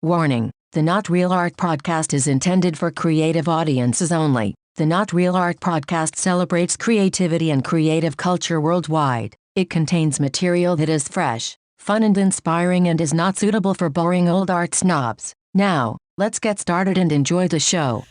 Warning: the Not Real Art podcast is intended for creative audiences only. The Not Real Art podcast celebrates creativity and creative culture worldwide. It contains material that is fresh, fun, and inspiring and is not suitable for boring old art snobs. Now, let's get started and enjoy the show.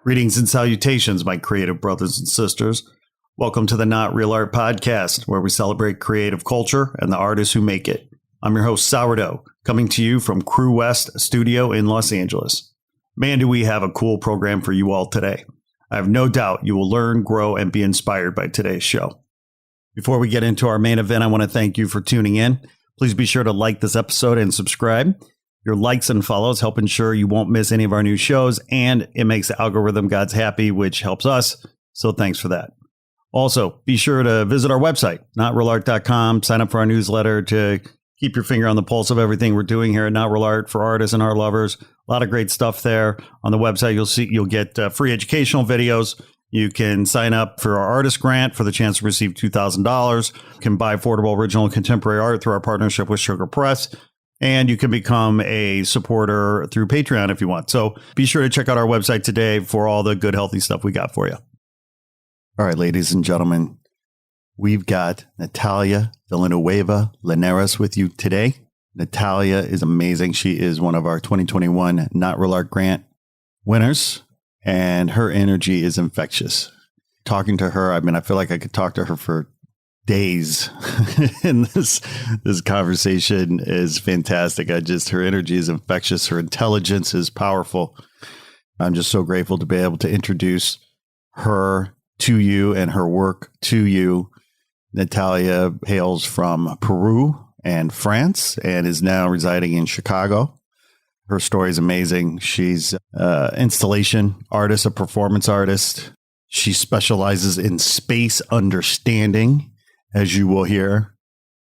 Greetings and salutations, my creative brothers and sisters. Welcome to the Not Real Art podcast, where we celebrate creative culture and the artists who make it. I'm your host, Sourdough, coming to you from Crew West Studio in Los Angeles. Man, do we have a cool program for you all today. I have no doubt you will learn, grow, and be inspired by today's show. Before we get into our main event, I want to thank you for tuning in. Please be sure to like this episode and subscribe. Your likes and follows help ensure you won't miss any of our new shows, and it makes the algorithm gods happy, which helps us. So thanks for that. Also, be sure to visit our website, notrealart.com. Sign up for our newsletter to keep your finger on the pulse of everything we're doing here at Not Real Art for artists and art lovers. A lot of great stuff there. On the website, you'll get free educational videos. You can sign up for our artist grant for the chance to receive $2,000. You can buy affordable original and contemporary art through our partnership with Sugar Press. And you can become a supporter through Patreon if you want. So be sure to check out our website today for all the good, healthy stuff we got for you. All right, ladies and gentlemen, we've got Natalia Villanueva Linares with you today. Natalia is amazing. She is one of our 2021 Not Real Art Grant winners, and her energy is infectious. Talking to her, I feel like I could talk to her for days. And this conversation is fantastic. Her energy is infectious. Her intelligence is powerful. I'm just so grateful to be able to introduce her to you and her work to you. Natalia hails from Peru and France and is now residing in Chicago. Her story is amazing. She's an installation artist, a performance artist. She specializes in space understanding, as you will hear.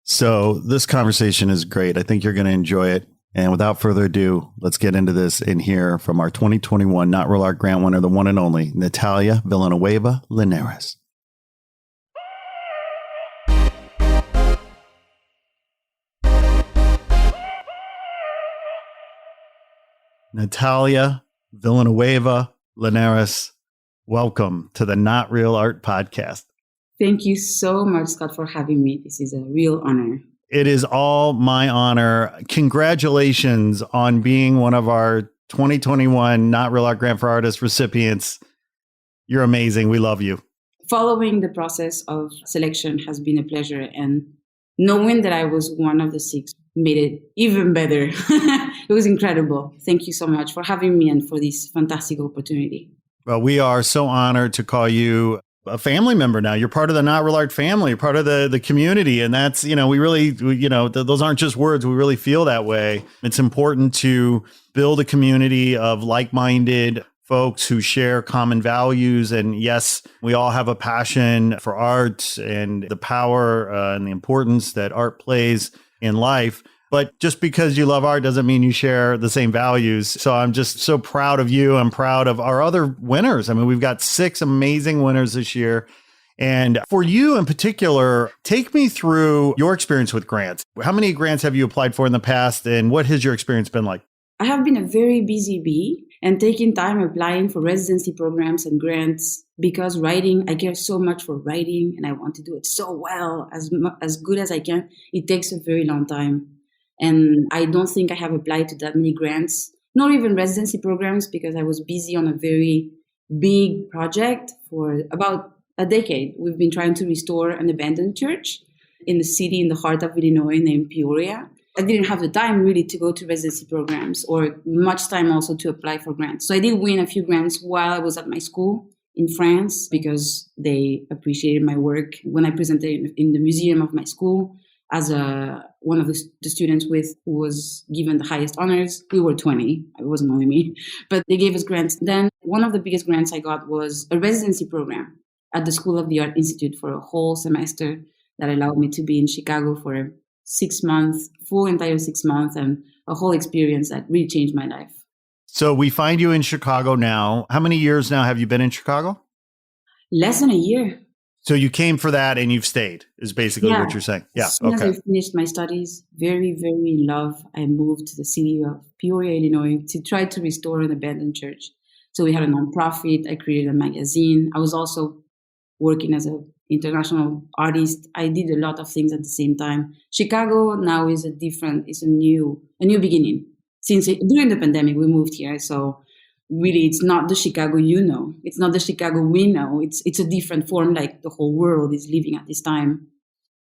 So this conversation is great. I think you're going to enjoy it. And without further ado, let's get into this and hear from our 2021 Not Real Art Grant winner, the one and only Natalia Villanueva Linares. Natalia Villanueva Linares, welcome to the Not Real Art podcast. Thank you so much, Scott, for having me. This is a real honor. It is all my honor. Congratulations on being one of our 2021 Not Real Art Grant for Artists recipients. You're amazing. We love you. Following the process of selection has been a pleasure, and knowing that I was one of the 6 made it even better. It was incredible. Thank you so much for having me and for this fantastic opportunity. Well, we are so honored to call you a family member now. You're part of the Not Real Art family, part of the community. And that's, those aren't just words. We really feel that way. It's important to build a community of like-minded folks who share common values. And yes, we all have a passion for art and the power and the importance that art plays in life. But just because you love art doesn't mean you share the same values. So I'm just so proud of you. I'm proud of our other winners. We've got 6 amazing winners this year. And for you in particular, take me through your experience with grants. How many grants have you applied for in the past, and what has your experience been like? I have been a very busy bee and taking time applying for residency programs and grants because writing, I care so much for writing and I want to do it so well, as good as I can. It takes a very long time. And I don't think I have applied to that many grants, not even residency programs, because I was busy on a very big project for about a decade. We've been trying to restore an abandoned church in the city in the heart of Illinois named Peoria. I didn't have the time really to go to residency programs or much time also to apply for grants. So I did win a few grants while I was at my school in France because they appreciated my work when I presented in the museum of my school. one of the students who was given the highest honors. We were 20. It wasn't only me, but they gave us grants. Then one of the biggest grants I got was a residency program at the School of the Art Institute for a whole semester that allowed me to be in Chicago for 6 months, entire 6 months, and a whole experience that really changed my life. So we find you in Chicago now. How many years now have you been in Chicago? Less than a year. So you came for that and you've stayed, is basically what you're saying. Yeah. As soon as I finished my studies, very, very in love, I moved to the city of Peoria, Illinois, to try to restore an abandoned church. So we had a nonprofit. I created a magazine. I was also working as an international artist. I did a lot of things at the same time. Chicago now is a new beginning. Since during the pandemic, we moved here. So really, it's not the Chicago you know. It's not the Chicago we know. It's a different form, like the whole world is living at this time.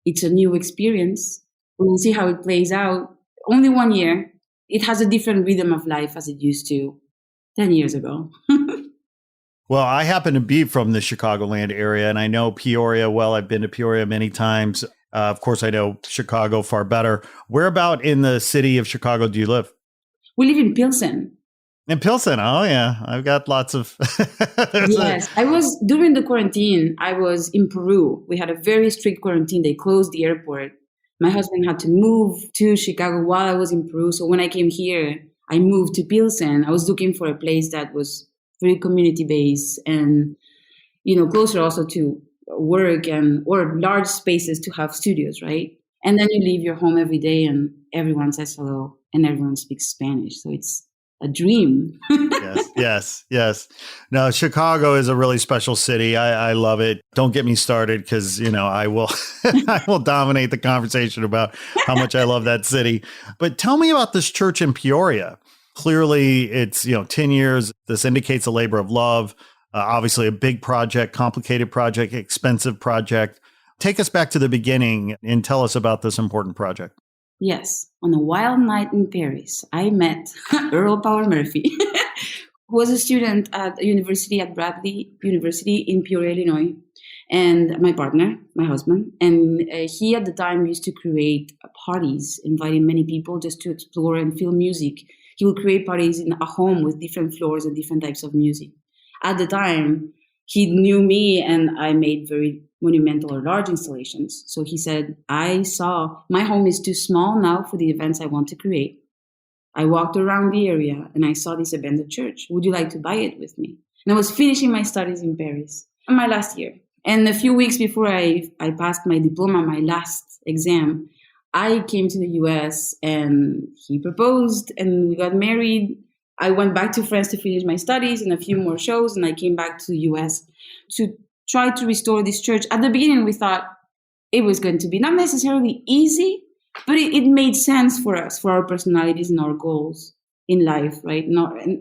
It's a new experience. We'll see how it plays out. Only 1 year. It has a different rhythm of life as it used to 10 years ago. Well, I happen to be from the Chicagoland area, and I know Peoria well. I've been to Peoria many times. Of course, I know Chicago far better. Where about in the city of Chicago do you live? We live in Pilsen. In Pilsen, oh yeah, I've got lots of. Yes, during the quarantine. I was in Peru. We had a very strict quarantine. They closed the airport. My husband had to move to Chicago while I was in Peru. So when I came here, I moved to Pilsen. I was looking for a place that was very community based and, closer also to work or large spaces to have studios, right? And then you leave your home every day and everyone says hello and everyone speaks Spanish. So it's a dream. Yes. No, Chicago is a really special city. I love it. Don't get me started because, I will I will dominate the conversation about how much I love that city. But tell me about this church in Peoria. Clearly, it's, 10 years. This indicates a labor of love. Obviously, a big project, complicated project, expensive project. Take us back to the beginning and tell us about this important project. Yes. On a wild night in Paris, I met Earl Power Murphy, who was a student at Bradley University in Peoria, Illinois, and my partner, my husband. And he at the time used to create parties, inviting many people just to explore and feel music. He would create parties in a home with different floors and different types of music. At the time, he knew me and I made very monumental or large installations. So he said, I saw my home is too small now for the events I want to create. I walked around the area and I saw this abandoned church. Would you like to buy it with me? And I was finishing my studies in Paris in my last year. And a few weeks before I passed my diploma, my last exam, I came to the US and he proposed and we got married. I went back to France to finish my studies and a few more shows. And I came back to the US to try to restore this church. At the beginning, we thought it was going to be not necessarily easy, but it made sense for us, for our personalities and our goals in life, right? And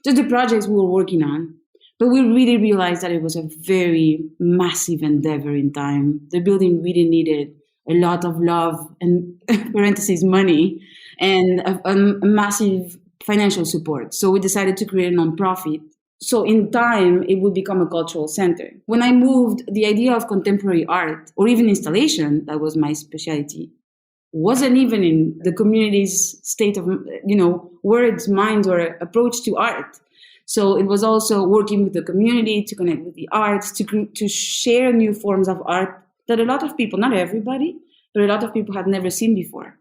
just the projects we were working on. But we really realized that it was a very massive endeavor in time. The building really needed a lot of love and parentheses money and a massive financial support. So we decided to create a nonprofit. So in time, it would become a cultural center. When I moved, the idea of contemporary art or even installation, that was my specialty, wasn't even in the community's state of, words, minds, or approach to art. So it was also working with the community to connect with the arts, to share new forms of art that a lot of people, not everybody, but a lot of people had never seen before.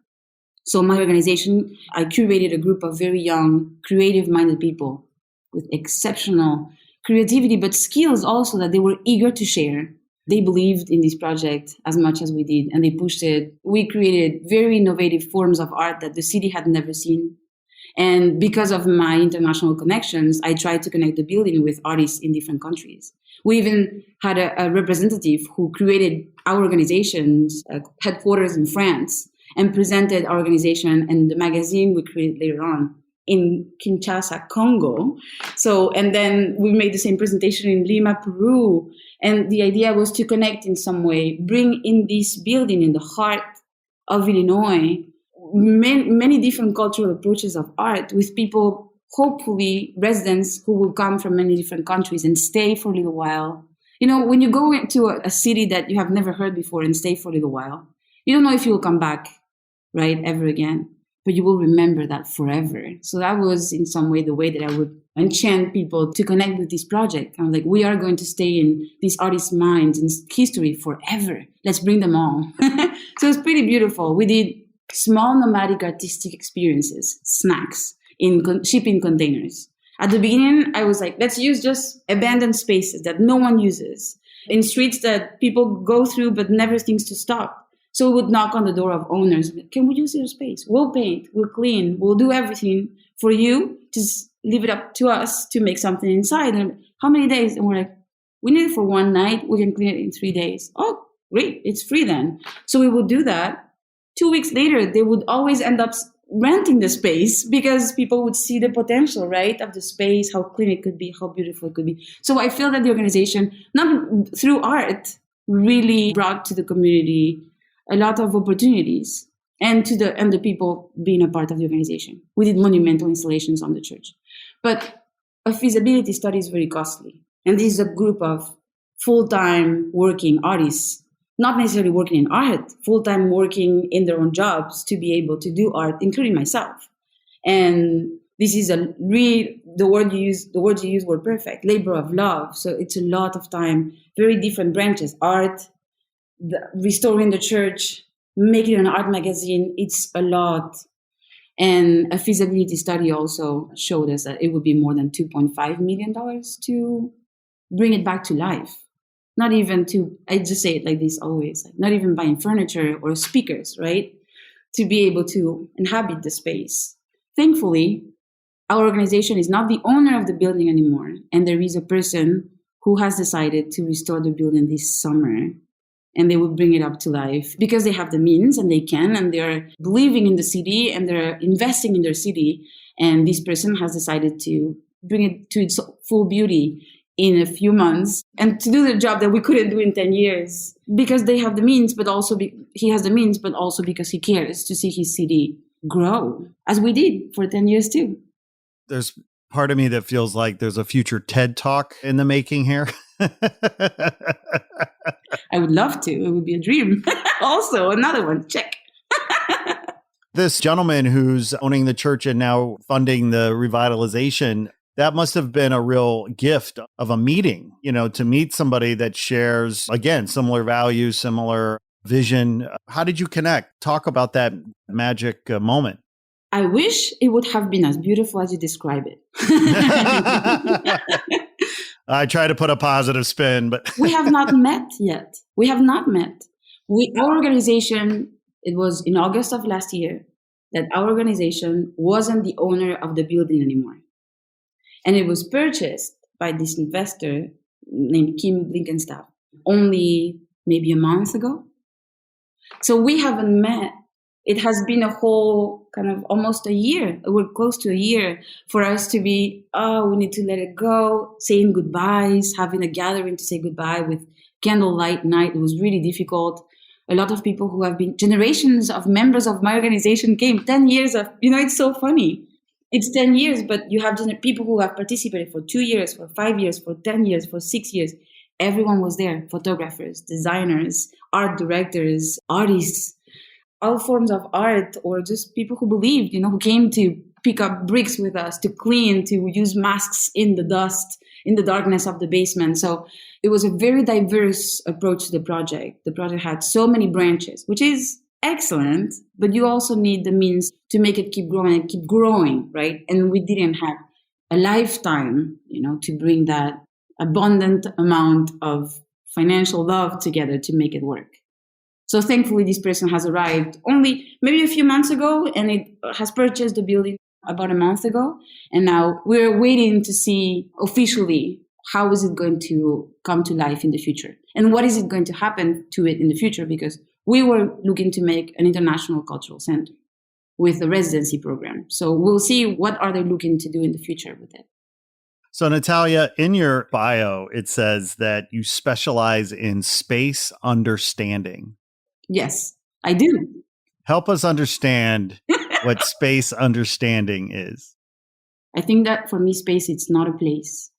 So my organization, I curated a group of very young, creative-minded people with exceptional creativity, but skills also that they were eager to share. They believed in this project as much as we did, and they pushed it. We created very innovative forms of art that the city had never seen. And because of my international connections, I tried to connect the building with artists in different countries. We even had a representative who created our organization's headquarters in France and presented our organization and the magazine we created later on in Kinshasa, Congo. And then we made the same presentation in Lima, Peru. And the idea was to connect in some way, bring in this building in the heart of Illinois, many different cultural approaches of art with people, hopefully residents who will come from many different countries and stay for a little while. When you go into a city that you have never heard before and stay for a little while, You don't know if you'll come back, right, ever again, but you will remember that forever. So that was in some way the way that I would enchant people to connect with this project. I'm like, we are going to stay in these artists' minds and history forever. Let's bring them all. So it's pretty beautiful. We did small nomadic artistic experiences, snacks in shipping containers. At the beginning, I was like, let's use just abandoned spaces that no one uses, in streets that people go through but never thinks to stop. So we would knock on the door of owners. Can we use your space? We'll paint, we'll clean, we'll do everything for you. Just leave it up to us to make something inside. And how many days? And we're like, we need it for one night. We can clean it in 3 days. Oh, great. It's free then. So we would do that. 2 weeks later, they would always end up renting the space because people would see the potential, right, of the space, how clean it could be, how beautiful it could be. So I feel that the organization, not through art, really brought to the community a lot of opportunities and to the people being a part of the organization. We did monumental installations on the church. But a feasibility study is very costly. And this is a group of full-time working artists, not necessarily working in art, full-time working in their own jobs to be able to do art, including myself. And this is the words you used were perfect, labor of love. So it's a lot of time, very different branches, art, restoring the church, making an art magazine. It's a lot. And a feasibility study also showed us that it would be more than $2.5 million to bring it back to life. Not even to, I just say it like this always, like not even buying furniture or speakers, right? To be able to inhabit the space. Thankfully, our organization is not the owner of the building anymore. And there is a person who has decided to restore the building this summer. And they will bring it up to life because they have the means and they can, and they're believing in the city and they're investing in their city. And this person has decided to bring it to its full beauty in a few months and to do the job that we couldn't do in 10 years because they have the means, but also he has the means, but also because he cares to see his city grow as we did for 10 years too. There's part of me that feels like there's a future TED Talk in the making here. I would love to. It would be a dream. Also, another one. Check. This gentleman who's owning the church and now funding the revitalization, that must have been a real gift of a meeting, to meet somebody that shares, again, similar values, similar vision. How did you connect? Talk about that magic moment. I wish it would have been as beautiful as you describe it. I try to put a positive spin, but we have not met yet. We have not met. Our organization, it was in August of last year that our organization wasn't the owner of the building anymore. And it was purchased by this investor named Kim Blinkenstaff only maybe a month ago. So we haven't met. It has been a whole kind of almost a year. We're close to a year for us to be, we need to let it go, saying goodbyes, having a gathering to say goodbye with candlelight night. It was really difficult. A lot of people who have been, generations of members of my organization came, 10 years of, it's so funny. It's 10 years, but you have people who have participated for 2 years, for 5 years, for 10 years, for 6 years. Everyone was there, photographers, designers, art directors, artists, all forms of art, or just people who believed, who came to pick up bricks with us, to clean, to use masks in the dust, in the darkness of the basement. So it was a very diverse approach to the project. The project had so many branches, which is excellent, but you also need the means to make it keep growing and keep growing, right? And we didn't have a lifetime, to bring that abundant amount of financial love together to make it work. So thankfully, this person has arrived only maybe a few months ago, and it has purchased the building about a month ago. And now we're waiting to see officially how is it going to come to life in the future, and what is it going to happen to it in the future, because we were looking to make an international cultural center with a residency program. So we'll see what are they looking to do in the future with it. So Natalia, in your bio, it says that you specialize in space understanding. Yes, I do. Help us understand what space understanding is. I think that for me, space, it's not a place.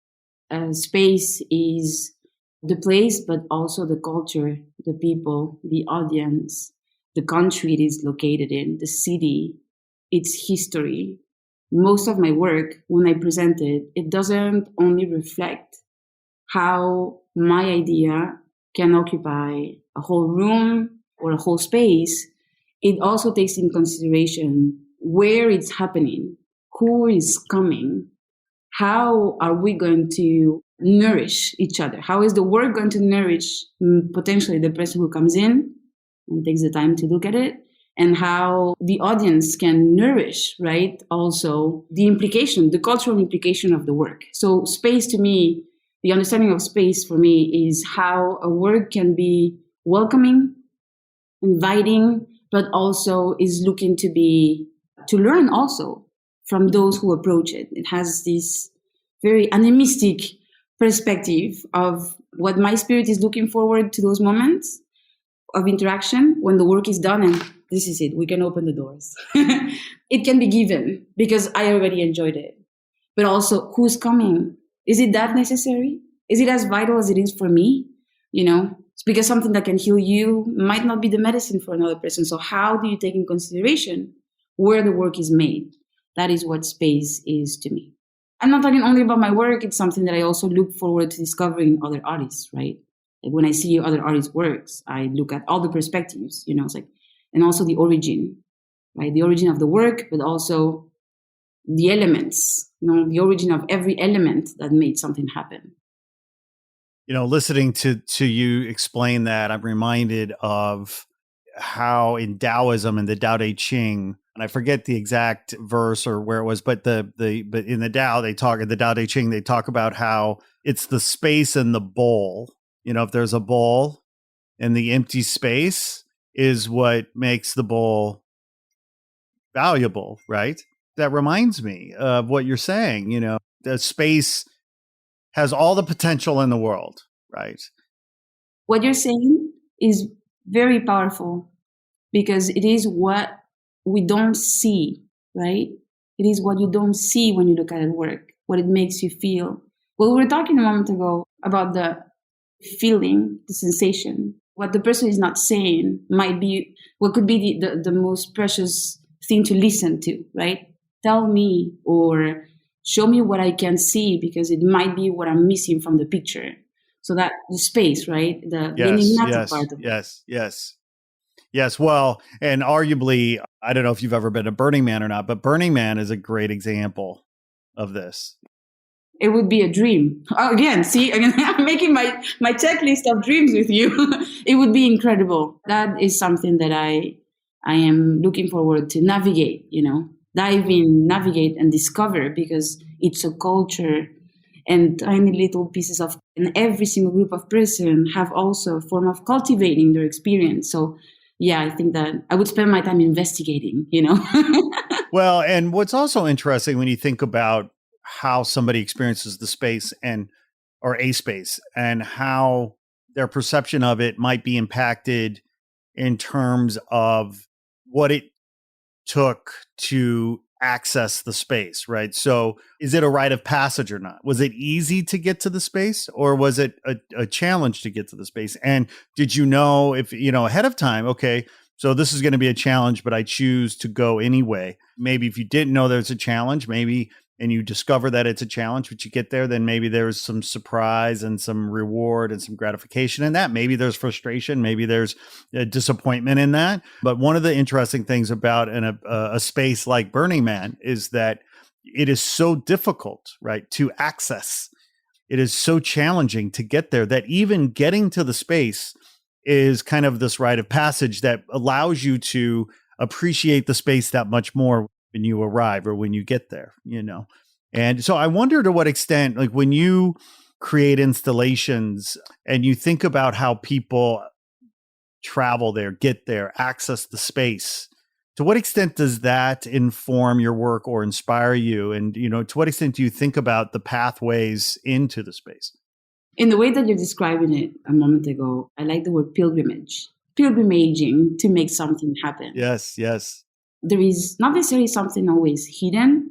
Space is the place, but also the culture, the people, the audience, the country it is located in, the city, its history. Most of my work, when I present it, it doesn't only reflect how my idea can occupy a whole room or a whole space. It also takes in consideration where it's happening, who is coming, how are we going to nourish each other? How is the work going to nourish potentially the person who comes in and takes the time to look at it? And how the audience can nourish, right? Also, the implication, the cultural implication of the work. So space to me, the understanding of space for me is how a work can be welcoming, inviting, but also is looking to learn also from those who approach it. It has this very animistic perspective of what my spirit is looking forward to, those moments of interaction when the work is done and this is it, we can open the doors. It can be given because I already enjoyed it. But also, who's coming? Is it that necessary? Is it as vital as it is for me? It's because something that can heal you might not be the medicine for another person. So how do you take in consideration where the work is made? That is what space is to me. I'm not talking only about my work. It's something that I also look forward to discovering other artists, right? Like when I see other artists' works, I look at all the perspectives, it's like, and also the origin, right? The origin of the work, but also the elements, the origin of every element that made something happen. Listening to you explain that, I'm reminded of how in Taoism and the Tao Te Ching, and I forget the exact verse or where it was, but but in the Tao in the Tao Te Ching, they talk about how it's the space in the bowl. If there's a bowl and the empty space is what makes the bowl valuable, right? That reminds me of what you're saying. The space has all the potential in the world, right? What you're saying is very powerful because it is what we don't see, right? It is what you don't see when you look at it work, what it makes you feel. Well, we were talking a moment ago about the feeling, the sensation. What the person is not saying might be what could be the most precious thing to listen to, right? Tell me or show me what I can see because it might be what I'm missing from the picture. So that the space, right? The enigmatic part of it. Yes. Well, and arguably, I don't know if you've ever been to Burning Man or not, but Burning Man is a great example of this. It would be a dream. Again, I'm making my checklist of dreams with you. It would be incredible. That is something that I am looking forward to navigate, dive in, navigate and discover because it's a culture and tiny little pieces of, and every single group of person have also a form of cultivating their experience. So yeah, I think that I would spend my time investigating, Well, and what's also interesting when you think about how somebody experiences the space or a space and how their perception of it might be impacted in terms of what it took to access the space, right? So is it a rite of passage or not? Was it easy to get to the space or was it a challenge to get to the space? And did you know if, ahead of time, okay, so this is going to be a challenge, but I choose to go anyway. Maybe if you didn't know there's a challenge, and you discover that it's a challenge, but you get there, then maybe there's some surprise and some reward and some gratification in that. Maybe there's frustration. Maybe there's a disappointment in that. But one of the interesting things about a space like Burning Man is that it is so difficult, right, to access. It is so challenging to get there that even getting to the space is kind of this rite of passage that allows you to appreciate the space that much more when you arrive or when you get there, And so I wonder to what extent, like when you create installations and you think about how people travel there, get there, access the space, to what extent does that inform your work or inspire you? And, to what extent do you think about the pathways into the space? In the way that you're describing it a moment ago, I like the word pilgrimage, pilgrimaging to make something happen. Yes. There is not necessarily something always hidden,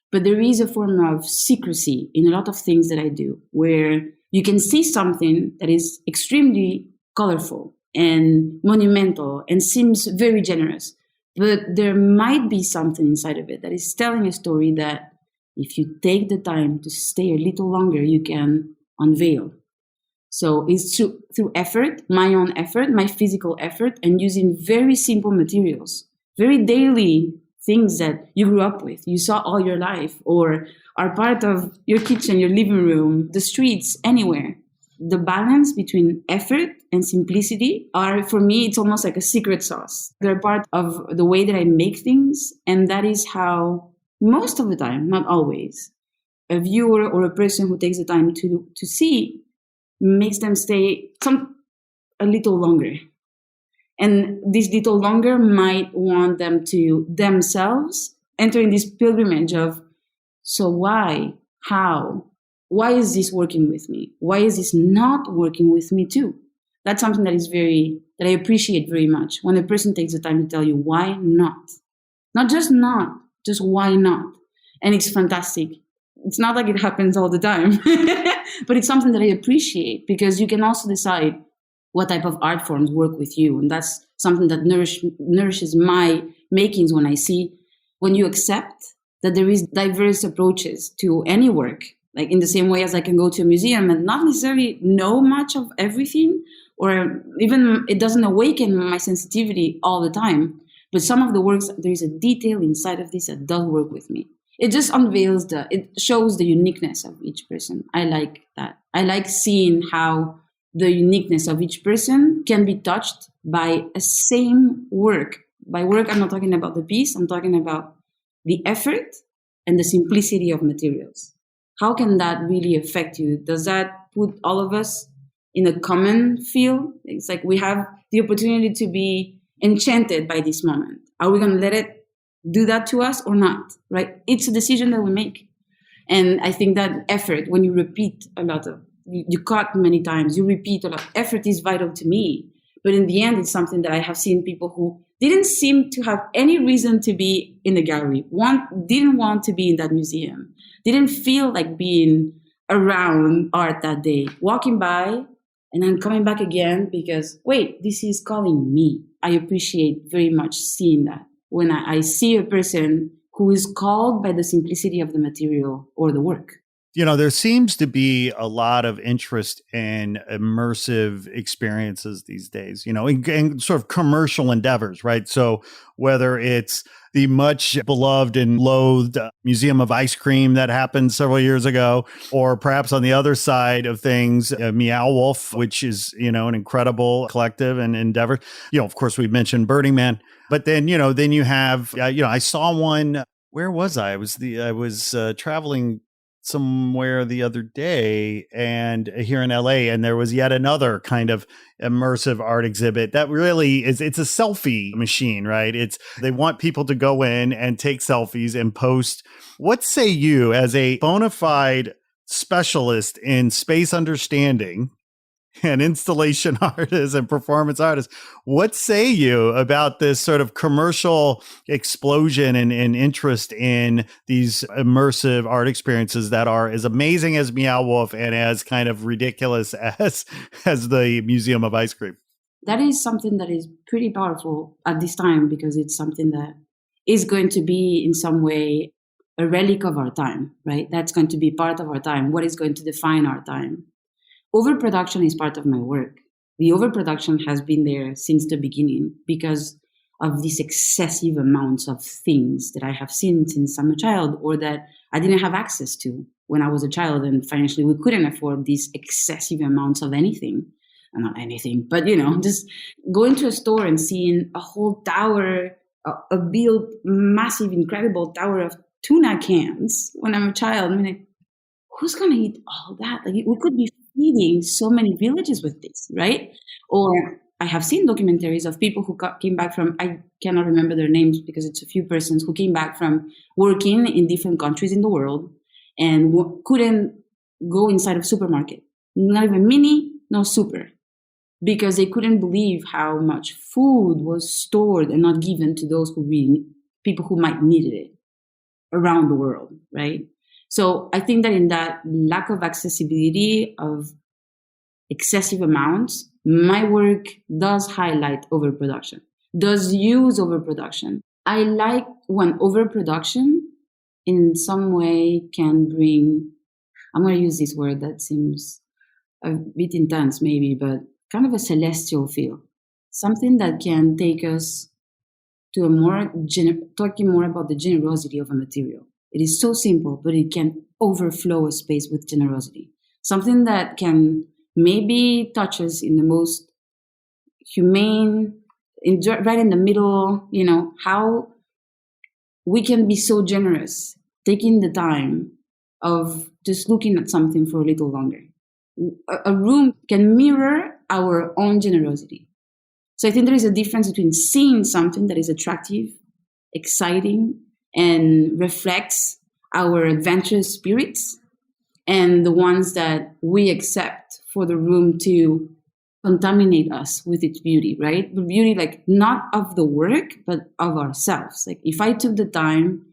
but there is a form of secrecy in a lot of things that I do, where you can see something that is extremely colorful, and monumental and seems very generous. But there might be something inside of it that is telling a story that if you take the time to stay a little longer, you can unveil. So it's through effort, my own effort, my physical effort, and using very simple materials, very daily things that you grew up with, you saw all your life, or are part of your kitchen, your living room, the streets, anywhere. The balance between effort and simplicity are, for me, it's almost like a secret sauce. They're part of the way that I make things, and that is how most of the time, not always, a viewer or a person who takes the time to see makes them stay a little longer. And this little longer might want them to themselves enter in this pilgrimage of, so why? How? Why is this working with me? Why is this not working with me too? That's something that I appreciate very much. When a person takes the time to tell you why not. Not, just why not? And it's fantastic. It's not like it happens all the time, but it's something that I appreciate because you can also decide what type of art forms work with you. And that's something that nourishes my makings when you accept that there is diverse approaches to any work. Like in the same way as I can go to a museum and not necessarily know much of everything, or even it doesn't awaken my sensitivity all the time. But some of the works, there is a detail inside of this that does work with me. It just unveils it shows the uniqueness of each person. I like that. I like seeing how the uniqueness of each person can be touched by a same work. By work, I'm not talking about the piece. I'm talking about the effort and the simplicity of materials. How can that really affect you? Does that put all of us in a common field? It's like we have the opportunity to be enchanted by this moment. Are we going to let it do that to us or not? Right? It's a decision that we make. And I think that effort, when you repeat a lot of, you cut many times, you repeat a lot, effort is vital to me. But in the end, it's something that I have seen people who didn't seem to have any reason to be in the gallery, didn't want to be in that museum, didn't feel like being around art that day, walking by and then coming back again because, wait, this is calling me. I appreciate very much seeing that. When I see a person who is called by the simplicity of the material or the work. You know, there seems to be a lot of interest in immersive experiences these days, you know, in sort of commercial endeavors, right? So whether it's the much beloved and loathed Museum of Ice Cream that happened several years ago, or perhaps on the other side of things, Meow Wolf, which is, you know, an incredible collective and endeavor. You know, of course, we mentioned Burning Man, but then, you know, then you have, I saw one. Where was I? I was traveling somewhere the other day and here in LA, and there was yet another kind of immersive art exhibit that really it's a selfie machine, right? They want people to go in and take selfies and post. What say you as a bona fide specialist in space understanding and installation artists and performance artists? What say you about this sort of commercial explosion and interest in these immersive art experiences that are as amazing as Meow Wolf and as kind of ridiculous as the Museum of Ice Cream? That is something that is pretty powerful at this time because it's something that is going to be in some way a relic of our time, right? That's going to be part of our time. What is going to define our time? Overproduction is part of my work. The overproduction has been there since the beginning because of these excessive amounts of things that I have seen since I'm a child or that I didn't have access to when I was a child, and financially we couldn't afford these excessive amounts of anything. Not anything, but, just going to a store and seeing a whole tower, a built massive, incredible tower of tuna cans when I'm a child. I mean, like, who's going to eat all that? Like, we could be feeding so many villages with this, right? Or I have seen documentaries of people who came back from, I cannot remember their names because it's a few persons who came back from working in different countries in the world and couldn't go inside of supermarket, not even mini, no super, because they couldn't believe how much food was stored and not given to those people who might needed it around the world, right? So I think that in that lack of accessibility of excessive amounts, my work does highlight overproduction, does use overproduction. I like when overproduction in some way can bring, I'm going to use this word that seems a bit intense maybe, but kind of a celestial feel. Something that can take us to a more, talking more about the generosity of a material. It is so simple, but it can overflow a space with generosity. Something that can maybe touch us in the most humane, right in the middle, how we can be so generous, taking the time of just looking at something for a little longer. A room can mirror our own generosity. So I think there is a difference between seeing something that is attractive, exciting, and reflects our adventurous spirits, and the ones that we accept for the room to contaminate us with its beauty, right? The beauty, like, not of the work, but of ourselves. Like, if I took the time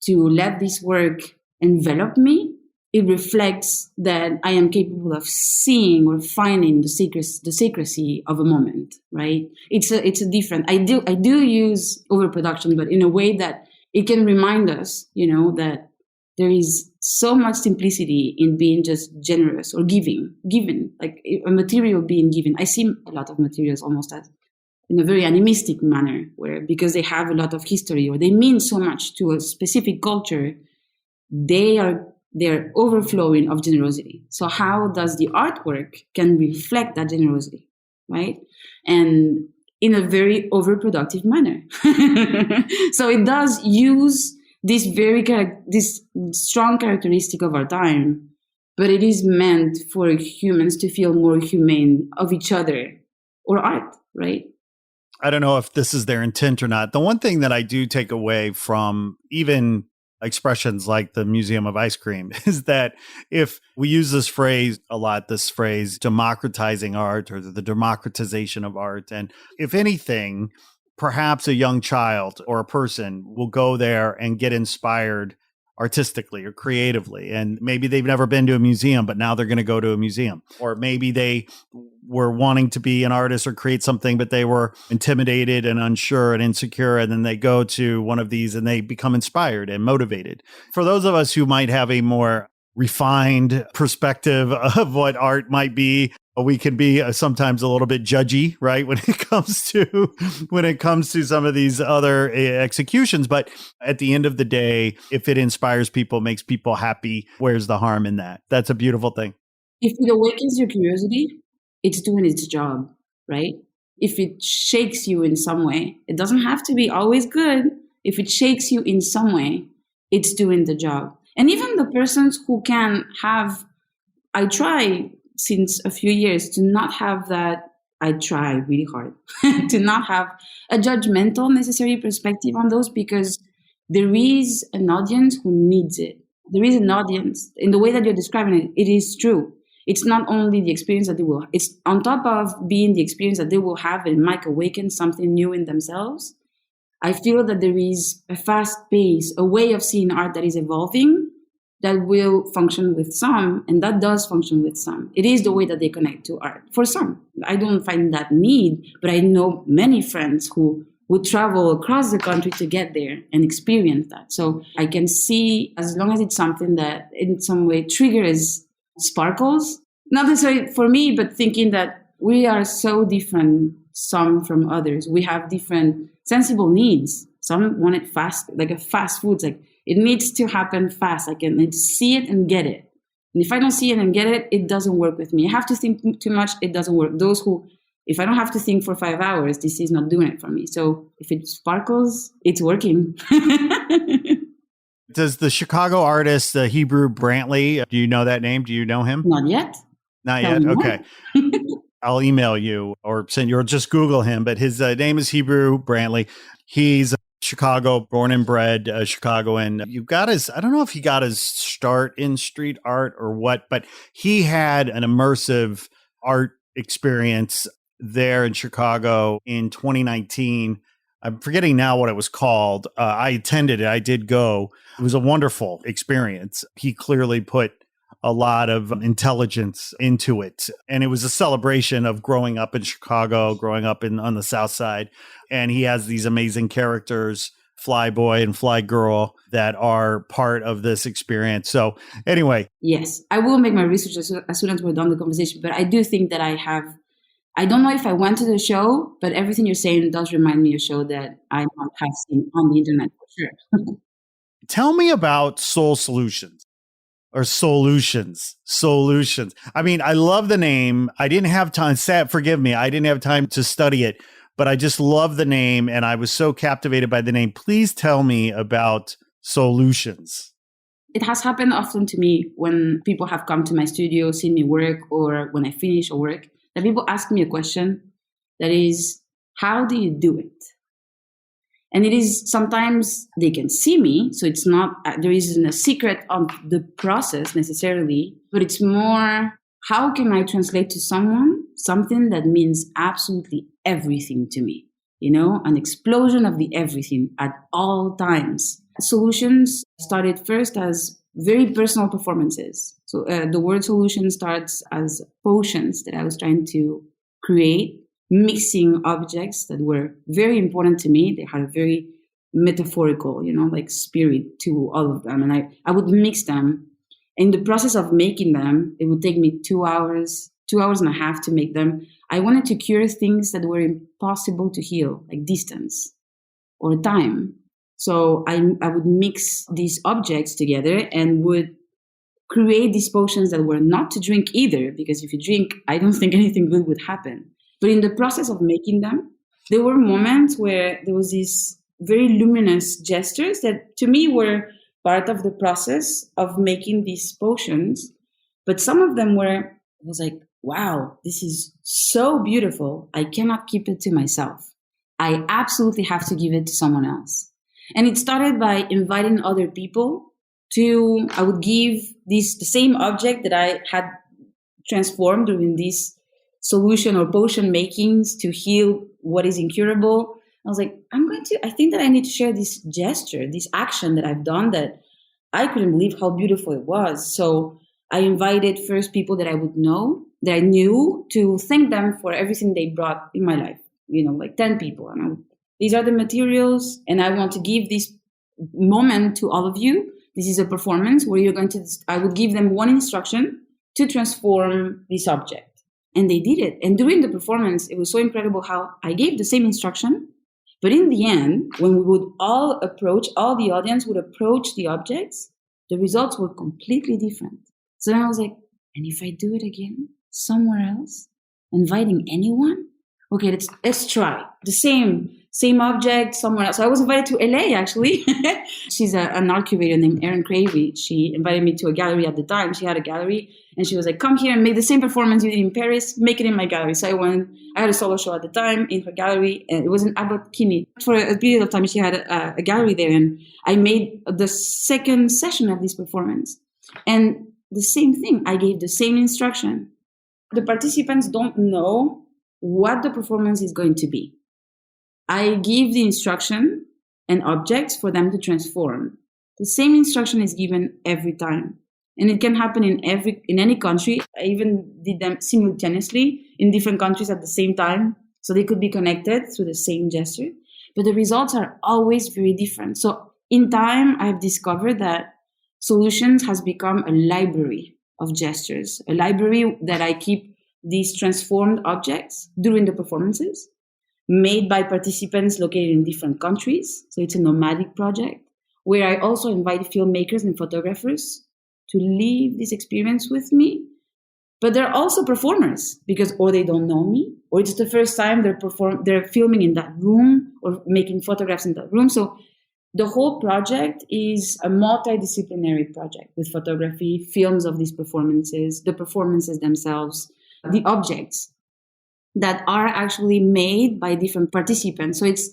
to let this work envelop me, it reflects that I am capable of seeing or finding the secrecy of a moment, right? It's a different. I do use overproduction, but in a way that it can remind us, that there is so much simplicity in being just generous or given, like a material being given. I see a lot of materials almost as in a very animistic manner, where because they have a lot of history or they mean so much to a specific culture, they're overflowing of generosity. So how does the artwork can reflect that generosity, right? And in a very overproductive manner. So it does use this this strong characteristic of our time, but it is meant for humans to feel more humane of each other or art, right? I don't know if this is their intent or not. The one thing that I do take away from even expressions like the Museum of Ice Cream is that if we use this phrase a lot, this phrase democratizing art or the democratization of art, and if anything, perhaps a young child or a person will go there and get inspired artistically or creatively. And maybe they've never been to a museum, but now they're going to go to a museum. Or maybe they were wanting to be an artist or create something, but they were intimidated and unsure and insecure. And then they go to one of these and they become inspired and motivated. For those of us who might have a more refined perspective of what art might be, we can be sometimes a little bit judgy, right? When it comes to some of these other executions. But at the end of the day, if it inspires people, makes people happy, where's the harm in that? That's a beautiful thing. If it awakens your curiosity, it's doing its job, right? If it shakes you in some way, it doesn't have to be always good. If it shakes you in some way, it's doing the job. And even the persons who can have, I try since a few years to not have that, I try really hard to not have a judgmental necessary perspective on those, because there is an audience who needs it. There is an audience in the way that you're describing it. It is true. It's not only the experience that they will, it's on top of being the experience that they will have, it might awaken something new in themselves. I feel that there is a fast pace, a way of seeing art that is evolving that will function with some, and that does function with some. It is the way that they connect to art. For some, I don't find that need, but I know many friends who would travel across the country to get there and experience that. So I can see, as long as it's something that in some way triggers sparkles, not necessarily for me, but thinking that we are so different, some from others. We have different sensible needs. Some want it fast, like a fast food, like it needs to happen fast. I can see it and get it. And if I don't see it and get it, it doesn't work with me. I have to think too much, it doesn't work. Those who, if I don't have to think for 5 hours, this is not doing it for me. So if it sparkles, it's working. Does the Chicago artist, Hebrew Brantley, do you know that name? Do you know him? Not yet. Not yet? Okay. I'll email you or send you, or just Google him. But his name is Hebrew Brantley. He's Chicago, born and bred Chicagoan. You got his, I don't know if he got his start in street art or what, but he had an immersive art experience there in Chicago in 2019. I'm forgetting now what it was called. I attended it. I did go. It was a wonderful experience. He clearly put a lot of intelligence into it. And it was a celebration of growing up in Chicago, growing up on the South Side. And he has these amazing characters, Fly Boy and Fly Girl, that are part of this experience. So anyway. Yes, I will make my research as soon as we're done the conversation. But I do think that I don't know if I went to the show, but everything you're saying does remind me of a show that I might have seen on the internet for sure. Tell me about Soulutions. Or Soulutions. I mean, I love the name. I didn't have time. Forgive me. I didn't have time to study it, but I just love the name and I was so captivated by the name. Please tell me about Soulutions. It has happened often to me when people have come to my studio, seen me work, or when I finish a work, that people ask me a question that is, how do you do it? And it is sometimes they can see me, so it's not, there isn't a secret of the process necessarily, but it's more, how can I translate to someone something that means absolutely everything to me? You know, an explosion of the everything at all times. Soulutions started first as very personal performances. So the word solution starts as potions that I was trying to create, mixing objects that were very important to me. They had a very metaphorical, like spirit to all of them. And I would mix them. In the process of making them, it would take me 2 hours and a half to make them. I wanted to cure things that were impossible to heal, like distance or time. So I would mix these objects together and would create these potions that were not to drink either, because if you drink, I don't think anything good would happen. But in the process of making them, there were moments where there was these very luminous gestures that to me were part of the process of making these potions. But some of them I was like, wow, this is so beautiful. I cannot keep it to myself. I absolutely have to give it to someone else. And it started by inviting other people I would give the same object that I had transformed during these solution or potion makings to heal what is incurable. I was like, I think that I need to share this gesture, this action that I've done that I couldn't believe how beautiful it was. So I invited first people that I would know, that I knew, to thank them for everything they brought in my life, like 10 people. And these are the materials, and I want to give this moment to all of you. This is a performance where I would give them one instruction to transform this object. And they did it. And during the performance, it was so incredible how I gave the same instruction. But in the end, when we would all the audience would approach the objects, the results were completely different. So then I was like, and if I do it again, somewhere else, inviting anyone? Okay, let's try. The same object somewhere else. So I was invited to LA, actually. She's an art curator named Erin Cravey. She invited me to a gallery at the time. She had a gallery, and she was like, come here and make the same performance you did in Paris, make it in my gallery. So I went. I had a solo show at the time in her gallery, and it was in Abbot-Kinney. For a period of time, she had a gallery there, and I made the second session of this performance. And the same thing, I gave the same instruction. The participants don't know what the performance is going to be. I give the instruction and objects for them to transform. The same instruction is given every time. And it can happen in any country. I even did them simultaneously in different countries at the same time, so they could be connected through the same gesture. But the results are always very different. So in time, I've discovered that Soulutions has become a library of gestures, a library that I keep these transformed objects during the performances, made by participants located in different countries. So it's a nomadic project where I also invite filmmakers and photographers to live this experience with me. But they're also performers because or they don't know me, or it's the first time they're filming in that room or making photographs in that room. So the whole project is a multidisciplinary project with photography, films of these performances, the performances themselves, the objects that are actually made by different participants. So it's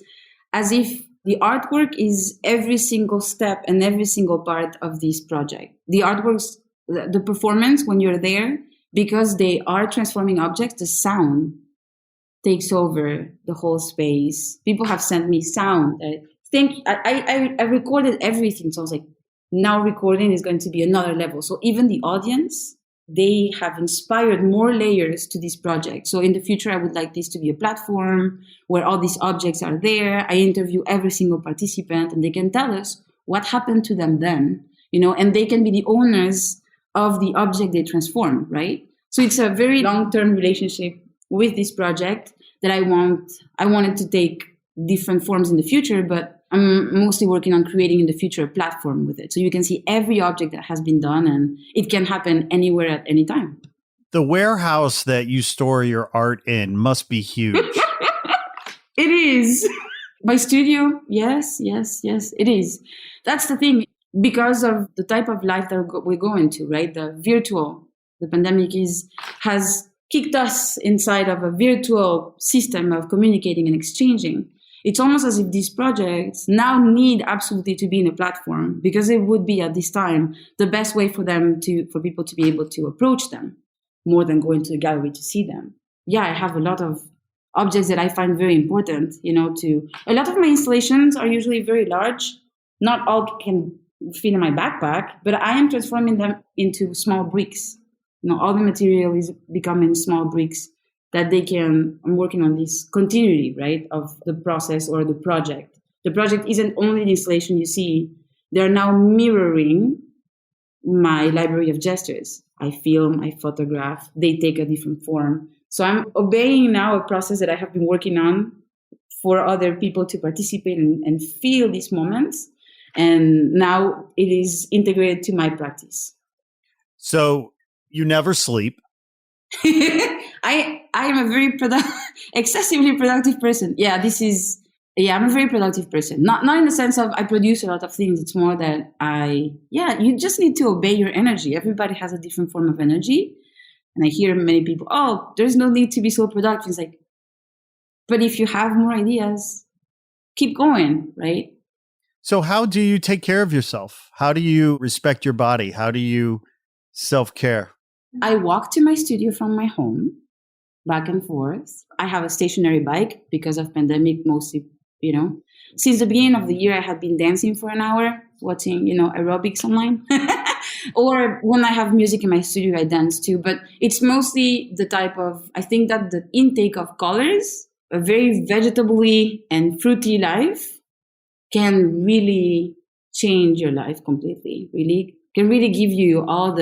as if the artwork is every single step and every single part of this project. The artworks, the performance, when you're there, because they are transforming objects, the sound takes over the whole space. People have sent me sound. I recorded everything. So I was like, now recording is going to be another level. So even the audience, they have inspired more layers to this project. So in the future, I would like this to be a platform where all these objects are there. I interview every single participant and they can tell us what happened to them then, and they can be the owners of the object they transform, right? So it's a very long-term relationship with this project that I wanted to take different forms in the future, but I'm mostly working on creating in the future a platform with it. So you can see every object that has been done, and it can happen anywhere at any time. The warehouse that you store your art in must be huge. It is. My studio, yes, it is. That's the thing. Because of the type of life that we're going to, right? The pandemic has kicked us inside of a virtual system of communicating and exchanging. It's almost as if these projects now need absolutely to be in a platform, because it would be at this time the best way for people to be able to approach them more than going to the gallery to see them. Yeah, I have a lot of objects that I find very important, a lot of my installations are usually very large. Not all can fit in my backpack, but I am transforming them into small bricks. All the material is becoming small bricks that I'm working on this continuity, right, of the process or the project. The project isn't only the installation you see. They're now mirroring my library of gestures. I film, I photograph, they take a different form. So I'm obeying now a process that I have been working on for other people to participate and feel these moments. And now it is integrated to my practice. So you never sleep. I am a very excessively productive person. I'm a very productive person. Not in the sense of I produce a lot of things. It's more that you just need to obey your energy. Everybody has a different form of energy. And I hear many people, there's no need to be so productive. It's like, but if you have more ideas, keep going, right? So how do you take care of yourself? How do you respect your body? How do you self-care? I walk to my studio from my home, back and forth. I have a stationary bike because of pandemic mostly, Since the beginning of the year, I had been dancing for an hour, watching, aerobics online. Or when I have music in my studio, I dance too. But it's mostly the type of, I think that the intake of colors, a very vegetable-y and fruity life can really change your life completely, really. Can really give you all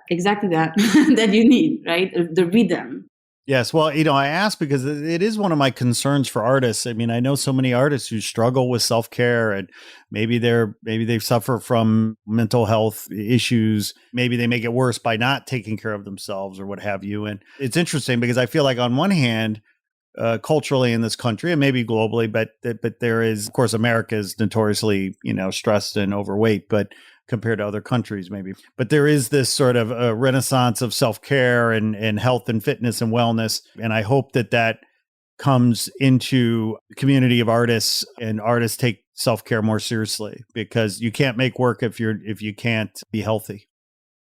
exactly that that you need, right? The rhythm. Yes. Well, I ask because it is one of my concerns for artists. I mean, I know so many artists who struggle with self-care, and maybe they suffer from mental health issues. Maybe they make it worse by not taking care of themselves or what have you. And it's interesting because I feel like on one hand, culturally in this country and maybe globally, but there is, of course, America is notoriously, stressed and overweight, but compared to other countries, maybe. But there is this sort of a renaissance of self-care and health and fitness and wellness. And I hope that comes into the community of artists, and artists take self-care more seriously, because you can't make work if you can't be healthy.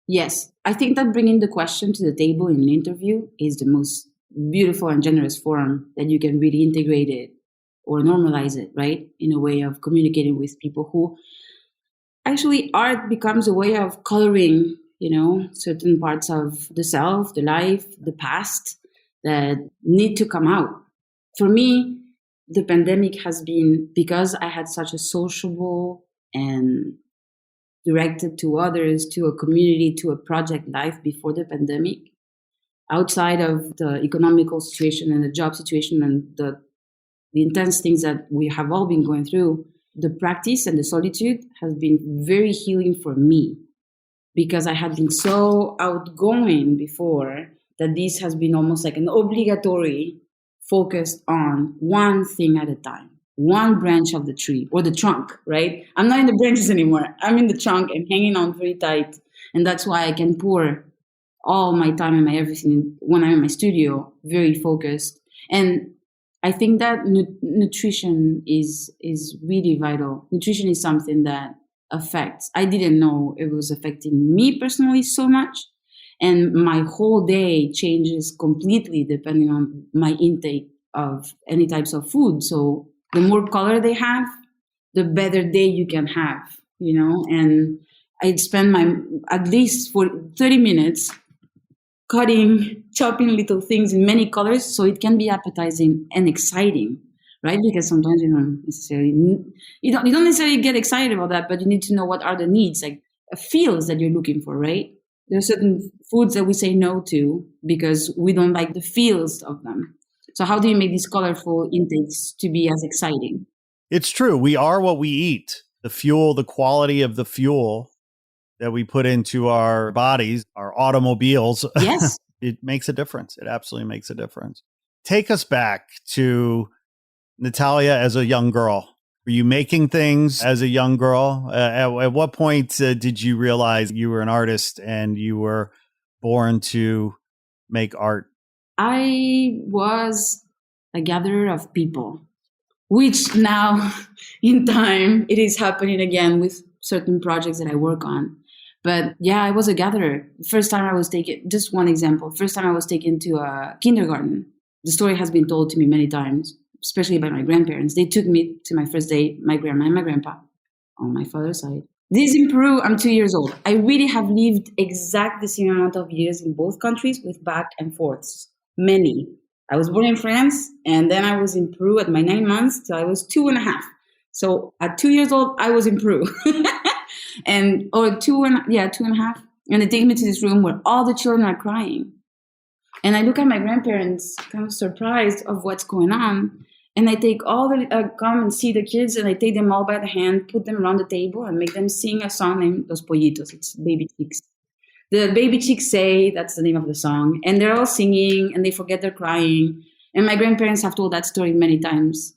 Yes. I think that bringing the question to the table in an interview is the most beautiful and generous form that you can really integrate it or normalize it, right? In a way of communicating with people who actually art becomes a way of coloring, certain parts of the self, the life, the past that need to come out. For me, the pandemic has been, because I had such a sociable and directed to others, to a community, to a project life before the pandemic, outside of the economical situation and the job situation and the intense things that we have all been going through, the practice and the solitude has been very healing for me, because I had been so outgoing before that this has been almost like an obligatory focused on one thing at a time, one branch of the tree or the trunk, right? I'm not in the branches anymore. I'm in the trunk and hanging on very tight. And that's why I can pour all my time and my everything when I'm in my studio, very focused. And I think that nutrition is really vital. Nutrition is something that affects. I didn't know it was affecting me personally so much. And my whole day changes completely depending on my intake of any types of food. So the more color they have, the better day you can have, And I'd spend at least for 30 minutes chopping little things in many colors so it can be appetizing and exciting, right? Because sometimes you don't necessarily get excited about that, but you need to know what are the needs, like feels that you're looking for, right? There are certain foods that we say no to because we don't like the feels of them. So how do you make these colorful intakes to be as exciting? It's true. We are what we eat. The fuel, the quality of the fuel that we put into our bodies, our automobiles. Yes. It makes a difference. It absolutely makes a difference. Take us back to Natalia as a young girl. Were you making things as a young girl? At what point did you realize you were an artist and you were born to make art? I was a gatherer of people, which now in time it is happening again with certain projects that I work on. But yeah, I was a gatherer. First time I was taken, just one example, first time I was taken to a kindergarten. The story has been told to me many times, especially by my grandparents. They took me to my first day, my grandma and my grandpa on my father's side. This in Peru, I'm 2 years old. I really have lived exact the same amount of years in both countries with back and forths. Many. I was born in France and then I was in Peru at my 9 months till I was 2.5. So at 2 years old, I was in Peru. And 2.5. And they take me to this room where all the children are crying. And I look at my grandparents, kind of surprised of what's going on. And I take come and see the kids, and I take them all by the hand, put them around the table, and make them sing a song named Los Pollitos. It's Baby Chicks. The Baby Chicks say, that's the name of the song. And they're all singing, and they forget they're crying. And my grandparents have told that story many times.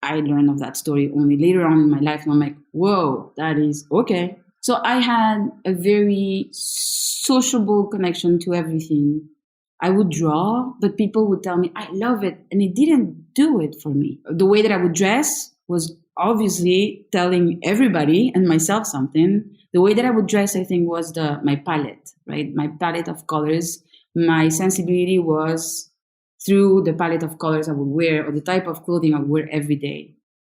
I learned of that story only later on in my life. And I'm like, whoa, that is okay. So I had a very sociable connection to everything. I would draw, but people would tell me, I love it. And it didn't do it for me. The way that I would dress was obviously telling everybody and myself something. The way that I would dress, I think, was my palette, right? My palette of colors. My sensibility was through the palette of colors I would wear or the type of clothing I would wear every day.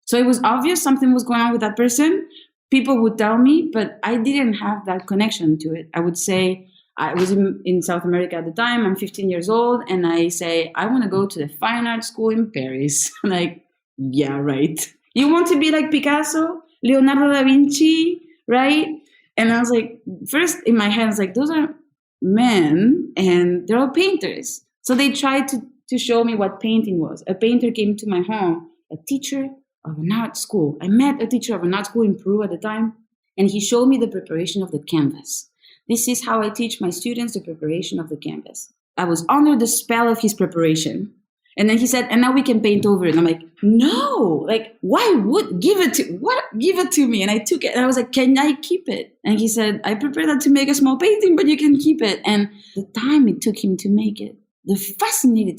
So it was obvious something was going on with that person. People would tell me, but I didn't have that connection to it. I would say, I was in South America at the time. I'm 15 years old. And I say, I want to go to the fine art school in Paris. I'm like, yeah, right. You want to be like Picasso, Leonardo da Vinci, right? And I was like, first in my head, I was like, those are men and they're all painters. So they tried to show me what painting was. A painter came to my home, a teacher of an art school. I met a teacher of an art school in Peru at the time, and he showed me the preparation of the canvas. This is how I teach my students the preparation of the canvas. I was under the spell of his preparation. And then he said, and now we can paint over it. And I'm like, no, like, why would give it to me? And I took it and I was like, can I keep it? And he said, I prepared that to make a small painting, but you can keep it. And the time it took him to make it, the fascinating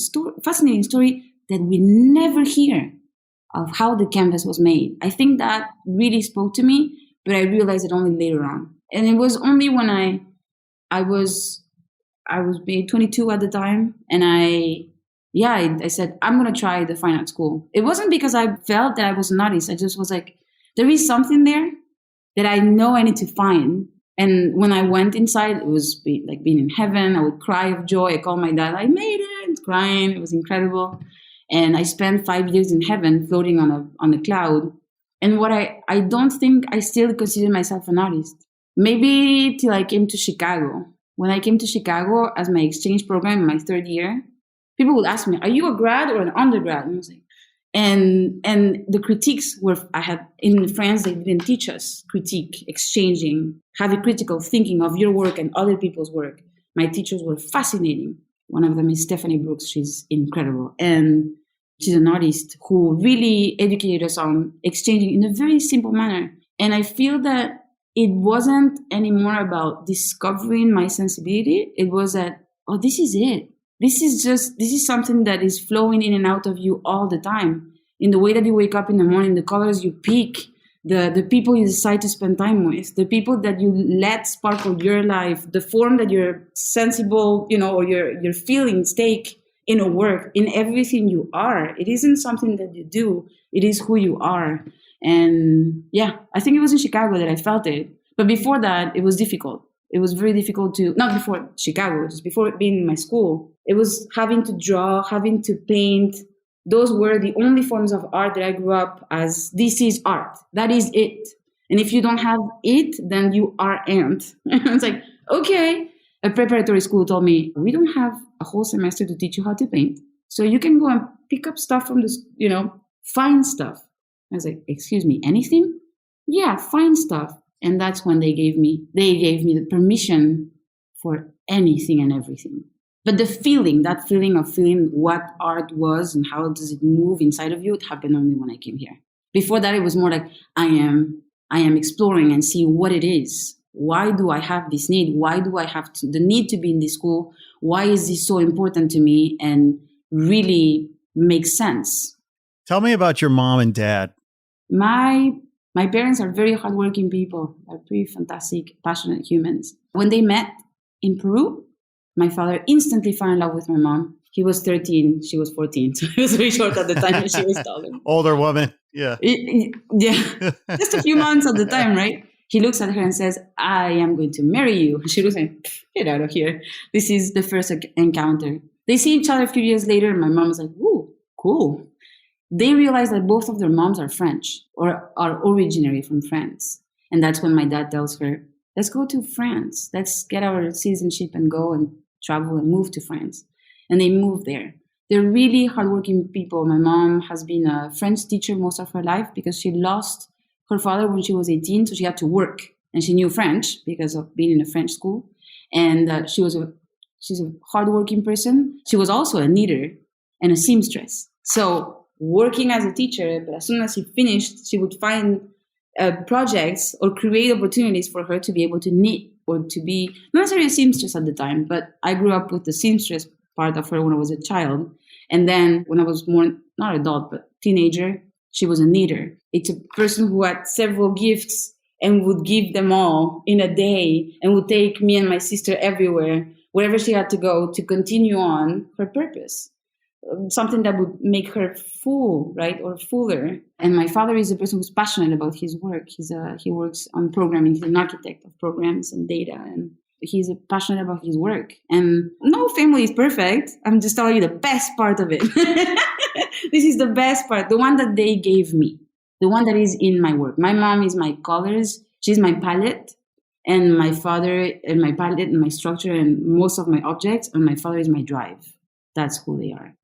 story that we never hear of how the canvas was made. I think that really spoke to me, but I realized it only later on. And it was only when I was maybe 22 at the time, and I said, I'm going to try the fine art school. It wasn't because I felt that I was an artist. I just was like, there is something there that I know I need to find. And when I went inside, it was like being in heaven. I would cry of joy. I called my dad, I made it, crying. It was incredible. And I spent 5 years in heaven floating on a cloud. And what I don't think I still consider myself an artist. Maybe till I came to Chicago. When I came to Chicago as my exchange program in my third year, people would ask me, are you a grad or an undergrad? And I was like, and the critiques I had in France, they didn't teach us critique, exchanging, have a critical thinking of your work and other people's work. My teachers were fascinating. One of them is Stephanie Brooks. She's incredible. And she's an artist who really educated us on exchanging in a very simple manner. And I feel that it wasn't anymore about discovering my sensibility. It was that, oh, this is it. This is something that is flowing in and out of you all the time. In the way that you wake up in the morning, the colors you pick, the people you decide to spend time with, the people that you let sparkle your life, the form that your sensible, or your feelings take in a work, in everything you are. It isn't something that you do. It is who you are. And yeah, I think it was in Chicago that I felt it. But before that, it was difficult. It was very difficult to, not before Chicago, just before being in my school. It was having to draw, having to paint. Those were the only forms of art that I grew up as, this is art. That is it. And if you don't have it, then you aren't. It's like, okay. A preparatory school told me, we don't have a whole semester to teach you how to paint. So you can go and pick up stuff from this, find stuff. I was like, excuse me, anything? Yeah, find stuff. And that's when they gave me the permission for anything and everything. But that feeling of feeling what art was and how does it move inside of you, it happened only when I came here. Before that, it was more like I am exploring and see what it is. Why do I have this need? Why do I have the need to be in this school? Why is this so important to me and really makes sense? Tell me about your mom and dad. My parents are very hardworking people. They're pretty fantastic, passionate humans. When they met in Peru, my father instantly fell in love with my mom. He was 13, she was 14. So he was very short at the time and she was taller. Older woman, yeah. Yeah, just a few months at the time, right? He looks at her and says, I am going to marry you. She looks like, get out of here. This is the first encounter. They see each other a few years later and my mom is like, ooh, cool. They realize that both of their moms are French or are originary from France. And that's when my dad tells her, let's go to France. Let's get our citizenship and go and travel and move to France. And they move there. They're really hardworking people. My mom has been a French teacher most of her life because she lost her father when she was 18. So she had to work and she knew French because of being in a French school. And she's a hardworking person. She was also a knitter and a seamstress. So working as a teacher, but as soon as she finished, she would find projects or create opportunities for her to be able to knit or to be not necessarily a seamstress at the time, but I grew up with the seamstress part of her when I was a child. And then when I was more, not adult, but teenager, she was a knitter. It's a person who had several gifts and would give them all in a day and would take me and my sister everywhere, wherever she had to go to continue on her purpose. Something that would make her full, right, or fuller. And my father is a person who's passionate about his work. He works on programming. He's an architect of programs and data, and he's passionate about his work. And no family is perfect. I'm just telling you the best part of it. This is the best part, the one that they gave me, the one that is in my work. My mom is my colors. She's my palette. And my father and my palette and my structure and most of my objects. And my father is my drive. That's who they are.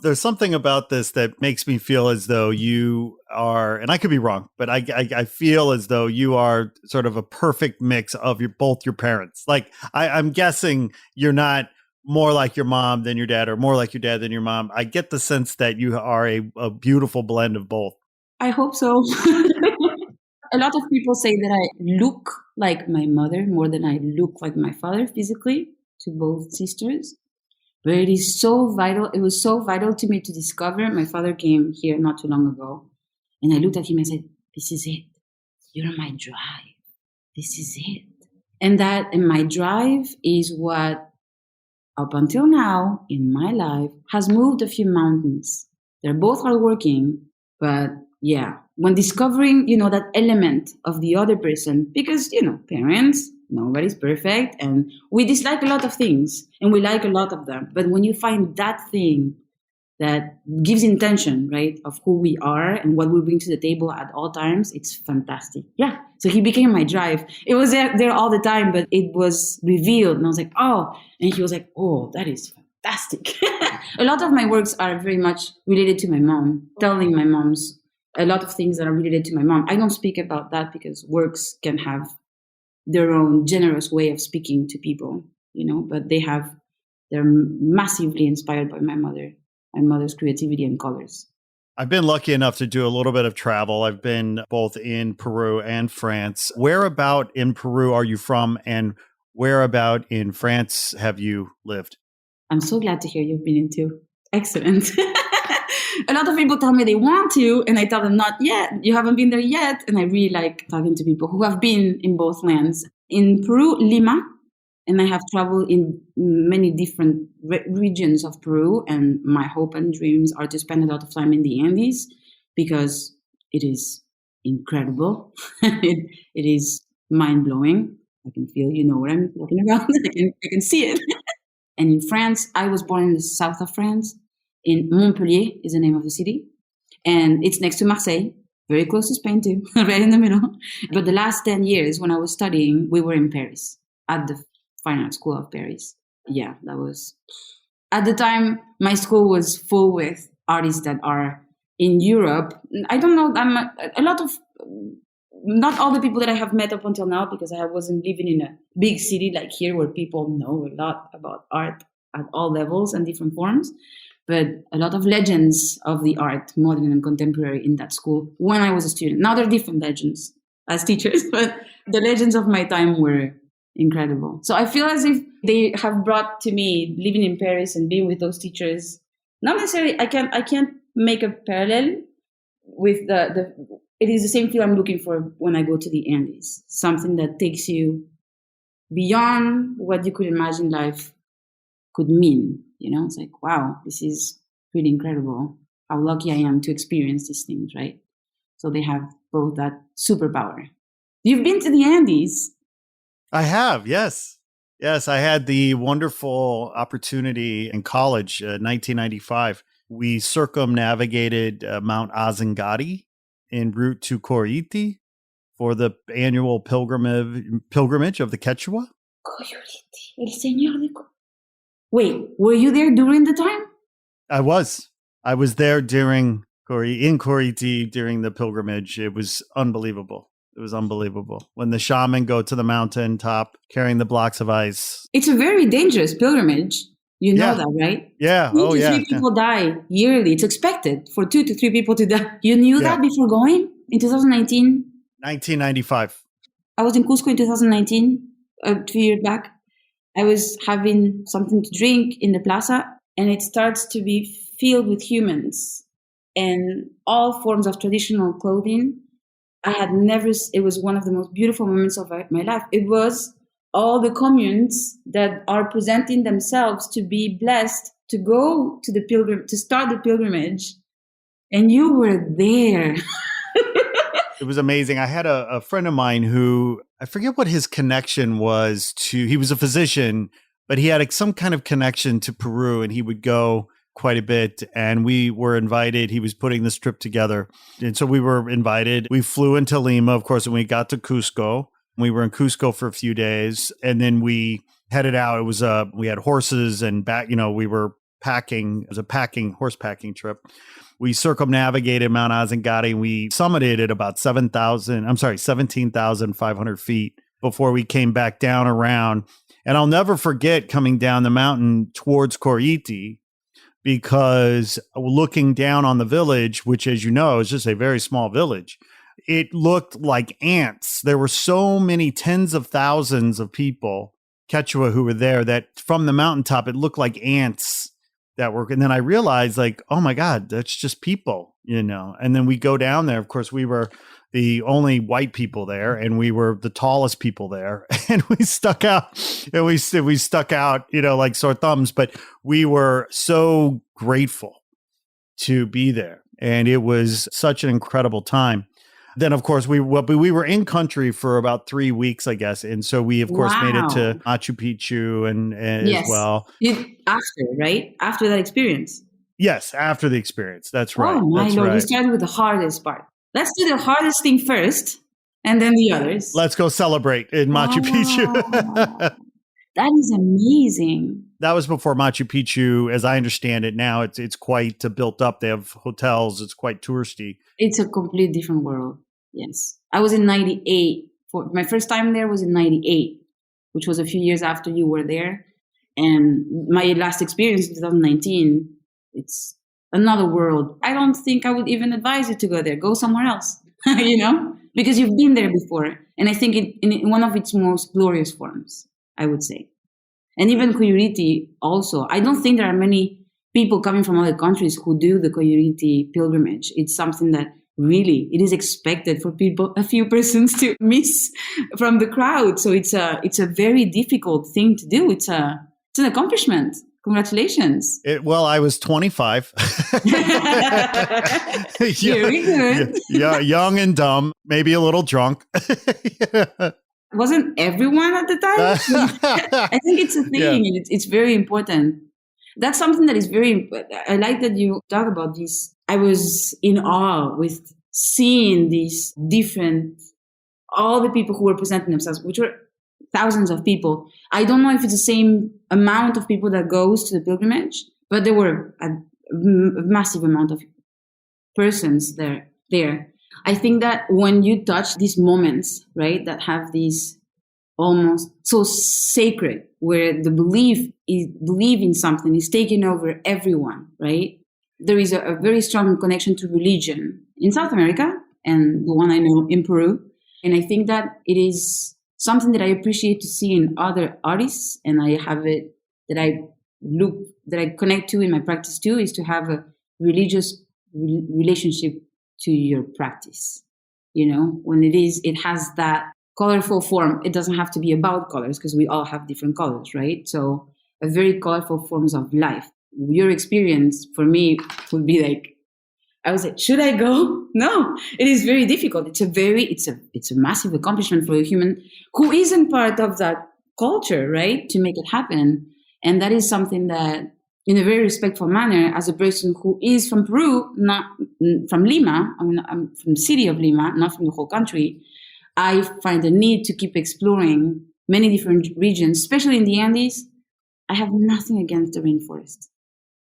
There's something about this that makes me feel as though you are, and I could be wrong, but I feel as though you are sort of a perfect mix of both your parents. Like I'm guessing you're not more like your mom than your dad or more like your dad than your mom. I get the sense that you are a beautiful blend of both. I hope so. A lot of people say that I look like my mother more than I look like my father physically to both sisters. But it is so vital. It was so vital to me to discover. My father came here not too long ago. And I looked at him and said, this is it. You're my drive. This is it. And my drive is what, up until now, in my life, has moved a few mountains. They're both hardworking, but yeah, when discovering, that element of the other person, because, parents, nobody's perfect and we dislike a lot of things and we like a lot of them. But when you find that thing that gives intention, right, of who we are and what we bring to the table at all times, it's fantastic. Yeah. So he became my drive. It was there all the time, but it was revealed. And I was like, oh, and he was like, oh, that is fantastic. A lot of my works are very much related to my mom, telling my mom's a lot of things that are related to my mom. I don't speak about that because works can have their own generous way of speaking to people, but they're massively inspired by my mother's creativity and colors. I've been lucky enough to do a little bit of travel. I've been both in Peru and France. Whereabout in Peru are you from and whereabout in France have you lived? I'm so glad to hear you've been into. Excellent. A lot of people tell me they want to, and I tell them not yet. You haven't been there yet. And I really like talking to people who have been in both lands. In Peru, Lima, and I have traveled in many different regions of Peru. And my hope and dreams are to spend a lot of time in the Andes because it is incredible. It is mind-blowing. I can feel, you know what I'm talking about. I can see it. And in France, I was born in the south of France. In Montpellier is the name of the city. And it's next to Marseille, very close to Spain too, right in the middle. But the last 10 years when I was studying, we were in Paris at the Fine Art School of Paris. Yeah, that was... At the time, my school was full with artists that are in Europe. I don't know, a lot of... Not all the people that I have met up until now, because I wasn't living in a big city like here where people know a lot about art at all levels and different forms. But a lot of legends of the art, modern and contemporary, in that school when I was a student. Now they're different legends as teachers, but the legends of my time were incredible. So I feel as if they have brought to me living in Paris and being with those teachers. Not necessarily, I can't make a parallel with the it is the same feel I'm looking for when I go to the Andes. Something that takes you beyond what you could imagine life could mean. You know, it's like, wow, this is pretty incredible. How lucky I am to experience these things, right? So they have both that superpower. You've been to the Andes. I have, yes. Yes, I had the wonderful opportunity in college, 1995. We circumnavigated Mount Azangati en route to Coriti for the annual pilgrimage of the Quechua. El Señor de Wait, were you there during the time? I was there in Coriti during the pilgrimage. It was unbelievable. It was unbelievable. When the shaman go to the mountain top carrying the blocks of ice. It's a very dangerous pilgrimage. You know that, right? Yeah. 2 to 3 people die yearly. It's expected for 2 to 3 people to die. You knew that before going in 2019? 1995. I was in Cusco in 2019, 2 years back. I was having something to drink in the plaza, and it starts to be filled with humans and all forms of traditional clothing. It was one of the most beautiful moments of my life. It was all the communes that are presenting themselves to be blessed to go to to start the pilgrimage. And you were there. It was amazing. I had a friend of mine who, I forget what his connection was to, he was a physician, but he had some kind of connection to Peru, and he would go quite a bit. And we were invited. He was putting this trip together. And so we were invited. We flew into Lima, of course, and we got to Cusco. We were in Cusco for a few days, and then we headed out. It was we had horses and we were packing. It was a horse packing trip. We circumnavigated Mount Azangati. We summited at about 17,500 feet before we came back down around. And I'll never forget coming down the mountain towards Coriti, because looking down on the village, which, as you know, is just a very small village, it looked like ants. There were so many tens of thousands of people, Quechua, who were there, that from the mountaintop, it looked like ants that were. And then I realized, like, oh my God, that's just people, you know. And then we go down there. Of course, we were the only white people there, and we were the tallest people there, and we stuck out. And we stuck out, you know, like sore thumbs. But we were so grateful to be there, and it was such an incredible time. Then, of course, we were in country for about 3 weeks, I guess. And so we, of course, made it to Machu Picchu and yes. As well. After that experience. Yes, after the experience. That's right. Oh, my That's Lord. right. We started with the hardest part. Let's do the hardest thing first, and then the others. Let's go celebrate in Machu Picchu. That is amazing. That was before Machu Picchu, as I understand it now. It's quite built up. They have hotels. It's quite touristy. It's a complete different world. Yes. I was in 98. My first time there was in 98, which was a few years after you were there. And my last experience in 2019, it's another world. I don't think I would even advise you to go there. Go somewhere else, you know, because you've been there before. And I think in one of its most glorious forms, I would say. And even Coyuriti also. I don't think there are many people coming from other countries who do the Coyuriti pilgrimage. It's something that really, it is expected for people, a few persons to miss from the crowd. So it's a very difficult thing to do. It's an accomplishment. Congratulations. Well, I was 25. Very good. Yeah, young and dumb, maybe a little drunk. Wasn't everyone at the time. I think it's a thing. Yeah. And it's very important. That's something that is very, I like that you talk about this. I was in awe with seeing these different, all the people who were presenting themselves, which were thousands of people. I don't know if it's the same amount of people that goes to the pilgrimage, but there were a massive amount of persons there. I think that when you touch these moments, right, that have these almost so sacred, where the belief in something is taking over everyone, right? There is a very strong connection to religion in South America and the one I know in Peru. And I think that it is something that I appreciate to see in other artists, and I have it that I connect to in my practice too, is to have a religious relationship to your practice. When it has that colorful form. It doesn't have to be about colors because we all have different colors, right? So a very colorful forms of life. Your experience for me would be like, I was like, should I go? No, it is very difficult. It's a massive accomplishment for a human who isn't part of that culture, right? To make it happen. And that is something that, in a very respectful manner, as a person who is from Peru, not from Lima, I'm from the city of Lima, not from the whole country, I find the need to keep exploring many different regions, especially in the Andes. I have nothing against the rainforest,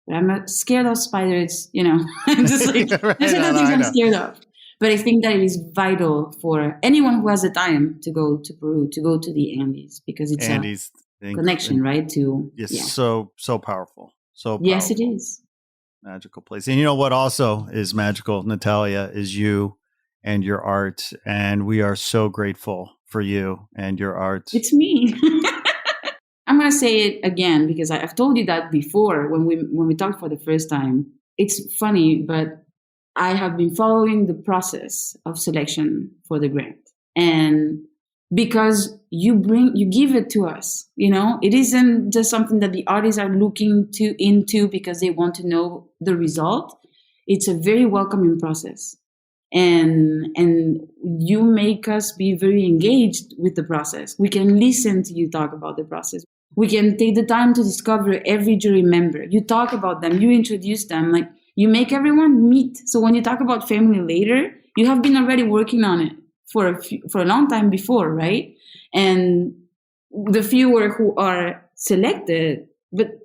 but I'm scared of spiders, I'm just like, there's other things I'm scared of. But I think that it is vital for anyone who has the time to go to Peru, to go to the Andes, because it's a connection, right? So powerful. So powerful. Yes, it is. Magical place. And you know what also is magical, Natalia, is you and your art. And we are so grateful for you and your art. It's me. I'm going to say it again because I've told you that before when we talked for the first time. It's funny, but I have been following the process of selection for the grant. And because you give it to us, it isn't just something that the artists are looking into because they want to know the result. It's a very welcoming process. And you make us be very engaged with the process. We can listen to you talk about the process. We can take the time to discover every jury member. You talk about them, you introduce them, like you make everyone meet. So when you talk about family later, you have been already working on it for a long time before, right? And the fewer who are selected, but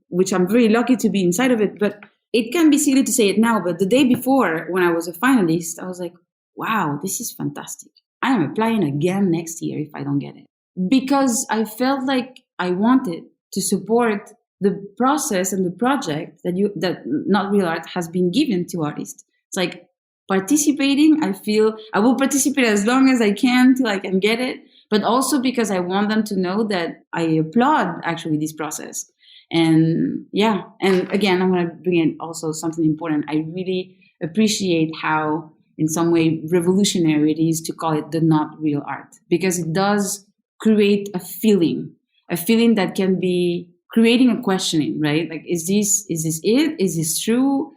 which I'm very lucky to be inside of it, but it can be silly to say it now, but the day before, when I was a finalist, I was like, wow, this is fantastic. I am applying again next year if I don't get it. Because I felt like I wanted to support the process and the project that Not Real Art has been given to artists. It's like participating, I feel I will participate as long as I can till I can get it, but also because I want them to know that I applaud actually this process. And yeah, and again, I'm going to bring in also something important. I really appreciate how, in some way, revolutionary it is to call it the not real art, because it does create a feeling that can be creating a questioning, right? Like, is this it? Is this true?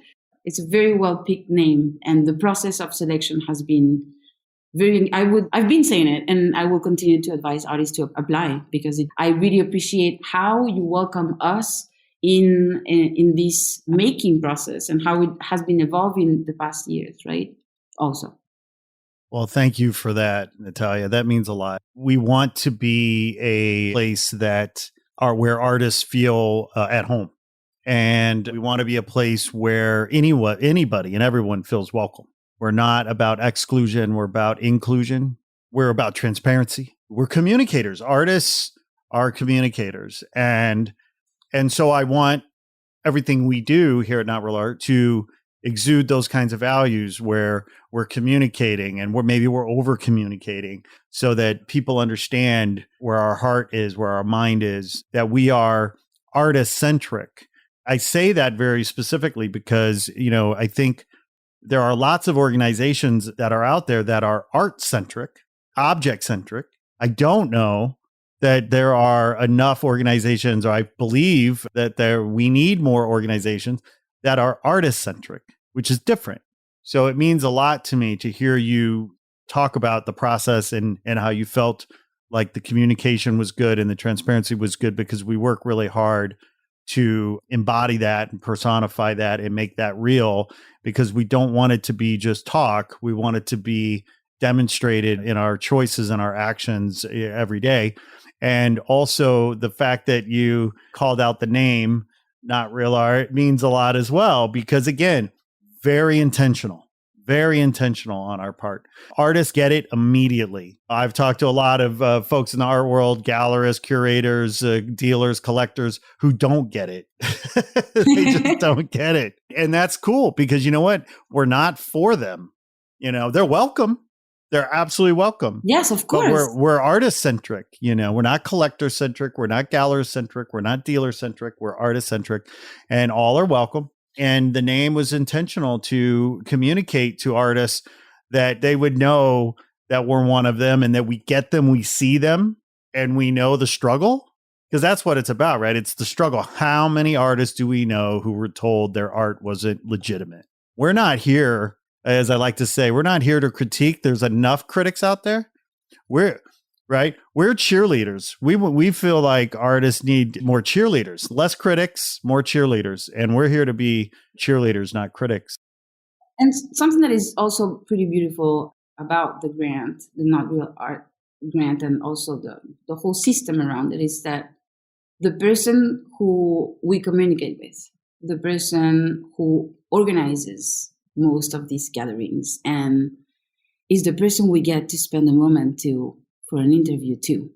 It's a very well picked name, and the process of selection has been I've been saying it, and I will continue to advise artists to apply, because I really appreciate how you welcome us in this making process and how it has been evolving the past years, right? Also. Well, thank you for that, Natalia. That means a lot. We want to be a place where artists feel at home, and we want to be a place where anybody and everyone feels welcome. We're not about exclusion. We're about inclusion. We're about transparency. We're communicators. Artists are communicators. And so I want everything we do here at Not Real Art to exude those kinds of values where we're communicating and maybe we're over communicating so that people understand where our heart is, where our mind is, that we are artist centric. I say that very specifically because, I think there are lots of organizations that are out there that are art-centric, object-centric. I don't know that there are enough organizations, or I believe that we need more organizations that are artist-centric, which is different. So it means a lot to me to hear you talk about the process and how you felt like the communication was good and the transparency was good, because we work really hard to embody that and personify that and make that real, because we don't want it to be just talk. We want it to be demonstrated in our choices and our actions every day. And also the fact that you called out the name, Not Real Art, means a lot as well, because again, very intentional on our part. Artists get it immediately. I've talked to a lot of folks in the art world, gallerists, curators, dealers, collectors who don't get it. They just don't get it. And that's cool, because you know what? We're not for them. They're welcome. They're absolutely welcome. Yes, of course. But we're artist centric. We're not collector centric. We're not gallery centric. We're not dealer centric. We're artist centric, and all are welcome. And the name was intentional to communicate to artists that they would know that we're one of them, and that we get them, we see them, and we know the struggle, because that's what it's about, right? It's the struggle. How many artists do we know who were told their art wasn't legitimate? We're not here, as I like to say, we're not here to critique. There's enough critics out there. We're cheerleaders. We feel like artists need more cheerleaders, less critics, more cheerleaders. And we're here to be cheerleaders, not critics. And something that is also pretty beautiful about the grant, the Not Real Art grant, and also the whole system around it, is that the person who we communicate with, the person who organizes most of these gatherings, and is the person we get to spend a moment for an interview too.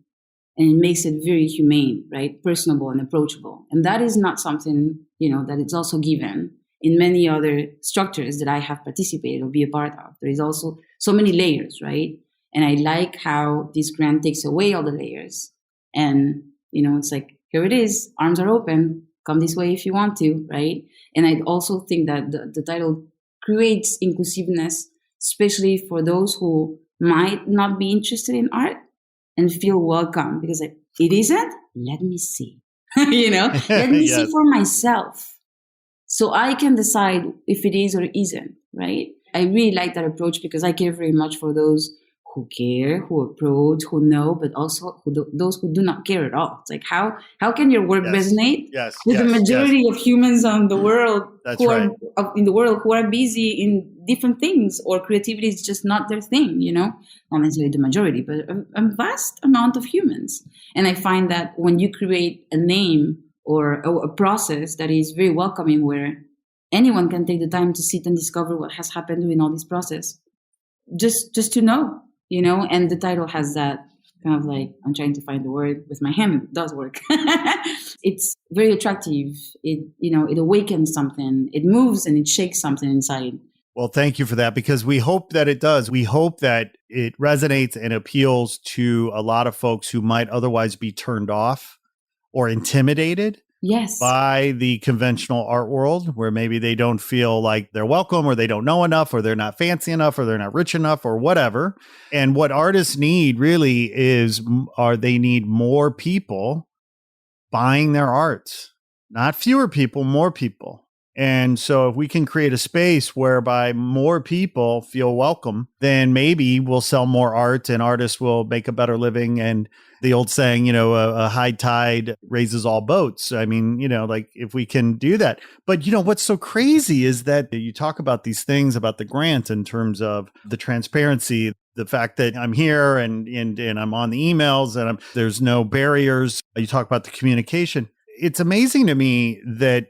And it makes it very humane, right? Personable and approachable. And that is not something, that is also given in many other structures that I have participated or be a part of. There is also so many layers, right? And I like how this grant takes away all the layers. And, it's like, here it is, arms are open, come this way if you want to, right? And I also think that the title creates inclusiveness, especially for those who might not be interested in art and feel welcome, because it isn't, let me see, let me see for myself, so I can decide if it is or isn't, right? I really like that approach, because I care very much for those who care, who approach, who know, but also those who do not care at all. It's like, how can your work resonate with the majority of humans on the world in the world who are busy in different things, or creativity is just not their thing, not necessarily the majority, but a vast amount of humans. And I find that when you create a name or a process that is very welcoming, where anyone can take the time to sit and discover what has happened during all this process, just to know, and the title has that kind of like, I'm trying to find the word with my hand, it does work. It's very attractive. It awakens something, it moves and it shakes something inside. Well, thank you for that, because we hope that it does. We hope that it resonates and appeals to a lot of folks who might otherwise be turned off or intimidated by the conventional art world, where maybe they don't feel like they're welcome, or they don't know enough, or they're not fancy enough, or they're not rich enough, or whatever. And what artists need really they need more people buying their art, not fewer people, more people. And so if we can create a space whereby more people feel welcome, then maybe we'll sell more art and artists will make a better living. And the old saying, a high tide raises all boats. I mean, like if we can do that. But, what's so crazy is that you talk about these things about the grant in terms of the transparency, the fact that I'm here and I'm on the emails and there's no barriers. You talk about the communication. It's amazing to me that,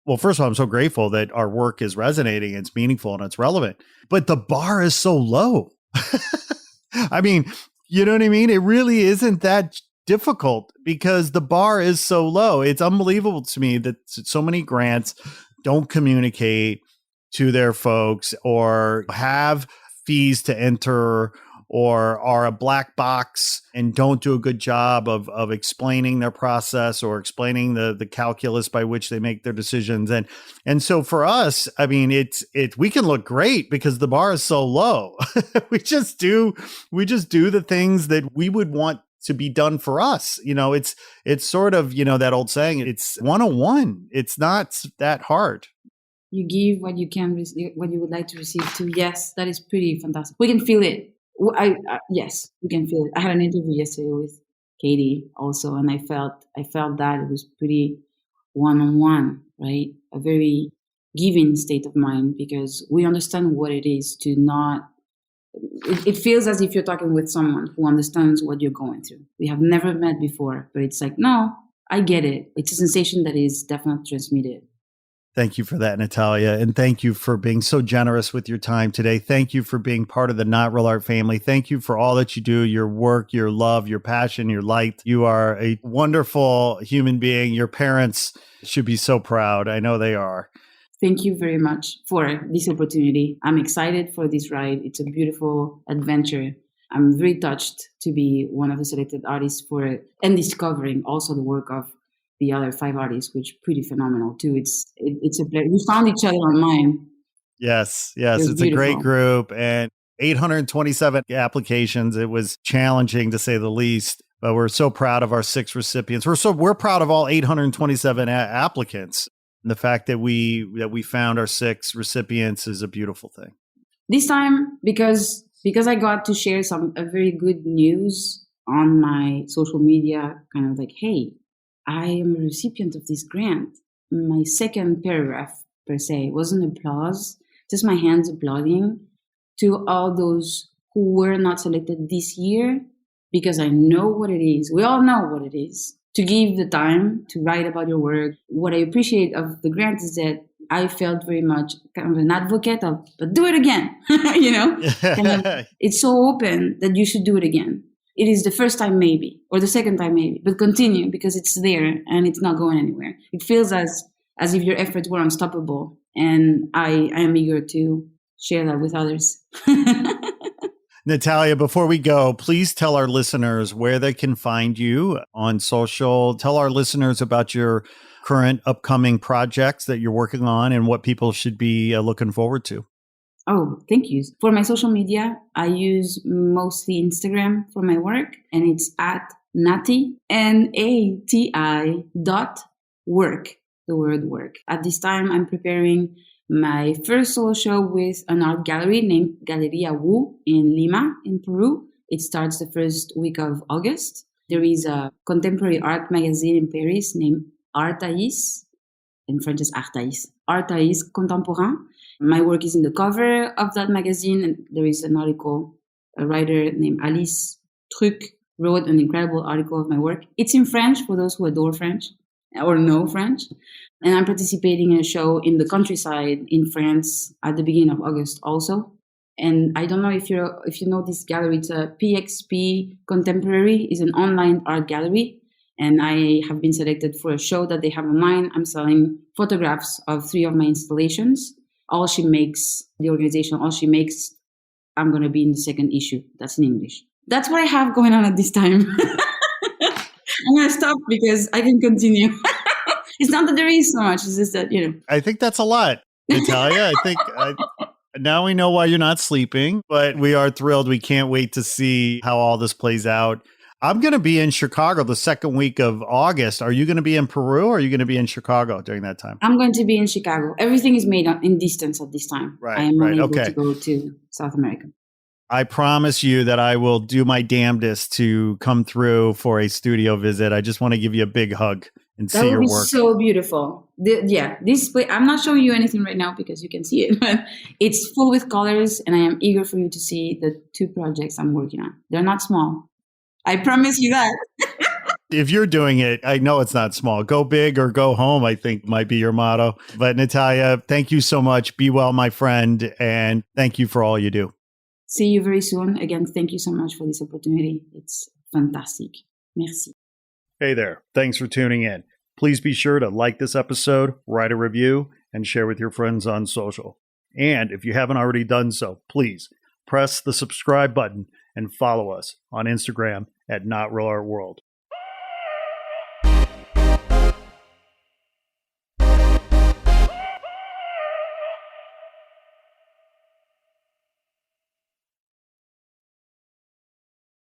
well, first of all, I'm so grateful that our work is resonating, it's meaningful, and it's relevant. But the bar is so low. I mean, you know what I mean? It really isn't that difficult, because the bar is so low. It's unbelievable to me that so many grants don't communicate to their folks, or have fees to enter, or are a black box and don't do a good job of explaining their process or explaining the calculus by which they make their decisions. And so for us, I mean, we can look great because the bar is so low. we just do the things that we would want to be done for us. It's sort of, that old saying, it's 101. It's not that hard. You give what you can, what you would like to receive too. Yes, that is pretty fantastic. We can feel it. Yes, you can feel it. I had an interview yesterday with Katie also, and I felt that it was pretty one-on-one, right? A very giving state of mind, because we understand what it is to not. It feels as if you're talking with someone who understands what you're going through. We have never met before, but it's like, no, I get it. It's a sensation that is definitely transmitted. Thank you for that, Natalia. And thank you for being so generous with your time today. Thank you for being part of the Not Real Art family. Thank you for all that you do, your work, your love, your passion, your light. You are a wonderful human being. Your parents should be so proud. I know they are. Thank you very much for this opportunity. I'm excited for this ride. It's a beautiful adventure. I'm very touched to be one of the selected artists for it, and discovering also the work of the other 5 artists, which is pretty phenomenal too. It's a pleasure. We found each other online. Yes. It's a great group, and 827 applications. It was challenging to say the least, but we're so proud of our 6 recipients. We're proud of all 827 applicants. And the fact that we found our 6 recipients is a beautiful thing. This time, because I got to share a very good news on my social media, kind of like, hey, I am a recipient of this grant. My second paragraph, per se, wasn't applause, just my hands applauding to all those who were not selected this year, because I know what it is. We all know what it is to give the time to write about your work. What I appreciate of the grant is that I felt very much kind of an advocate of, but do it again, It's so open that you should do it again. It is the first time maybe, or the second time maybe, but continue, because it's there and it's not going anywhere. It feels as if your efforts were unstoppable, and I am eager to share that with others. Natalia, before we go, please tell our listeners where they can find you on social. Tell our listeners about your current upcoming projects that you're working on and what people should be looking forward to. Oh, thank you. For my social media, I use mostly Instagram for my work, and it's at Nati, Nati .work, the word work. At this time, I'm preparing my first solo show with an art gallery named Galeria Wu in Lima, in Peru. It starts the first week of August. There is a contemporary art magazine in Paris named Artaïs, in French is Artaïs, Artaïs Contemporain. My work is in the cover of that magazine, and there is an article, a writer named Alice Truc wrote an incredible article of my work. It's in French for those who adore French or know French. And I'm participating in a show in the countryside in France at the beginning of August also. And I don't know if you know this gallery. It's a PXP Contemporary. It's an online art gallery. And I have been selected for a show that they have online. I'm selling photographs of 3 of my installations. All she makes, the organization, I'm going to be in the second issue. That's in English. That's what I have going on at this time. I'm going to stop because I can continue. It's not that there is so much. It's just that, I think that's a lot, Natalia. I think now we know why you're not sleeping, but we are thrilled. We can't wait to see how all this plays out. I'm going to be in Chicago the second week of August. Are you going to be in Peru, or are you going to be in Chicago during that time? I'm going to be in Chicago. Everything is made in distance at this time. Right, I am unable okay. to go to South America. I promise you that I will do my damnedest to come through for a studio visit. I just want to give you a big hug and see your work. That would be so beautiful. This place, I'm not showing you anything right now because you can see it, but it's full with colors, and I am eager for you to see the 2 projects I'm working on. They're not small. I promise you that. If you're doing it, I know it's not small. Go big or go home, I think might be your motto. But Natalia, thank you so much. Be well, my friend. And thank you for all you do. See you very soon. Again, thank you so much for this opportunity. It's fantastic. Merci. Hey there. Thanks for tuning in. Please be sure to like this episode, write a review, and share with your friends on social. And if you haven't already done so, please press the subscribe button and follow us on Instagram at Not Real Art World.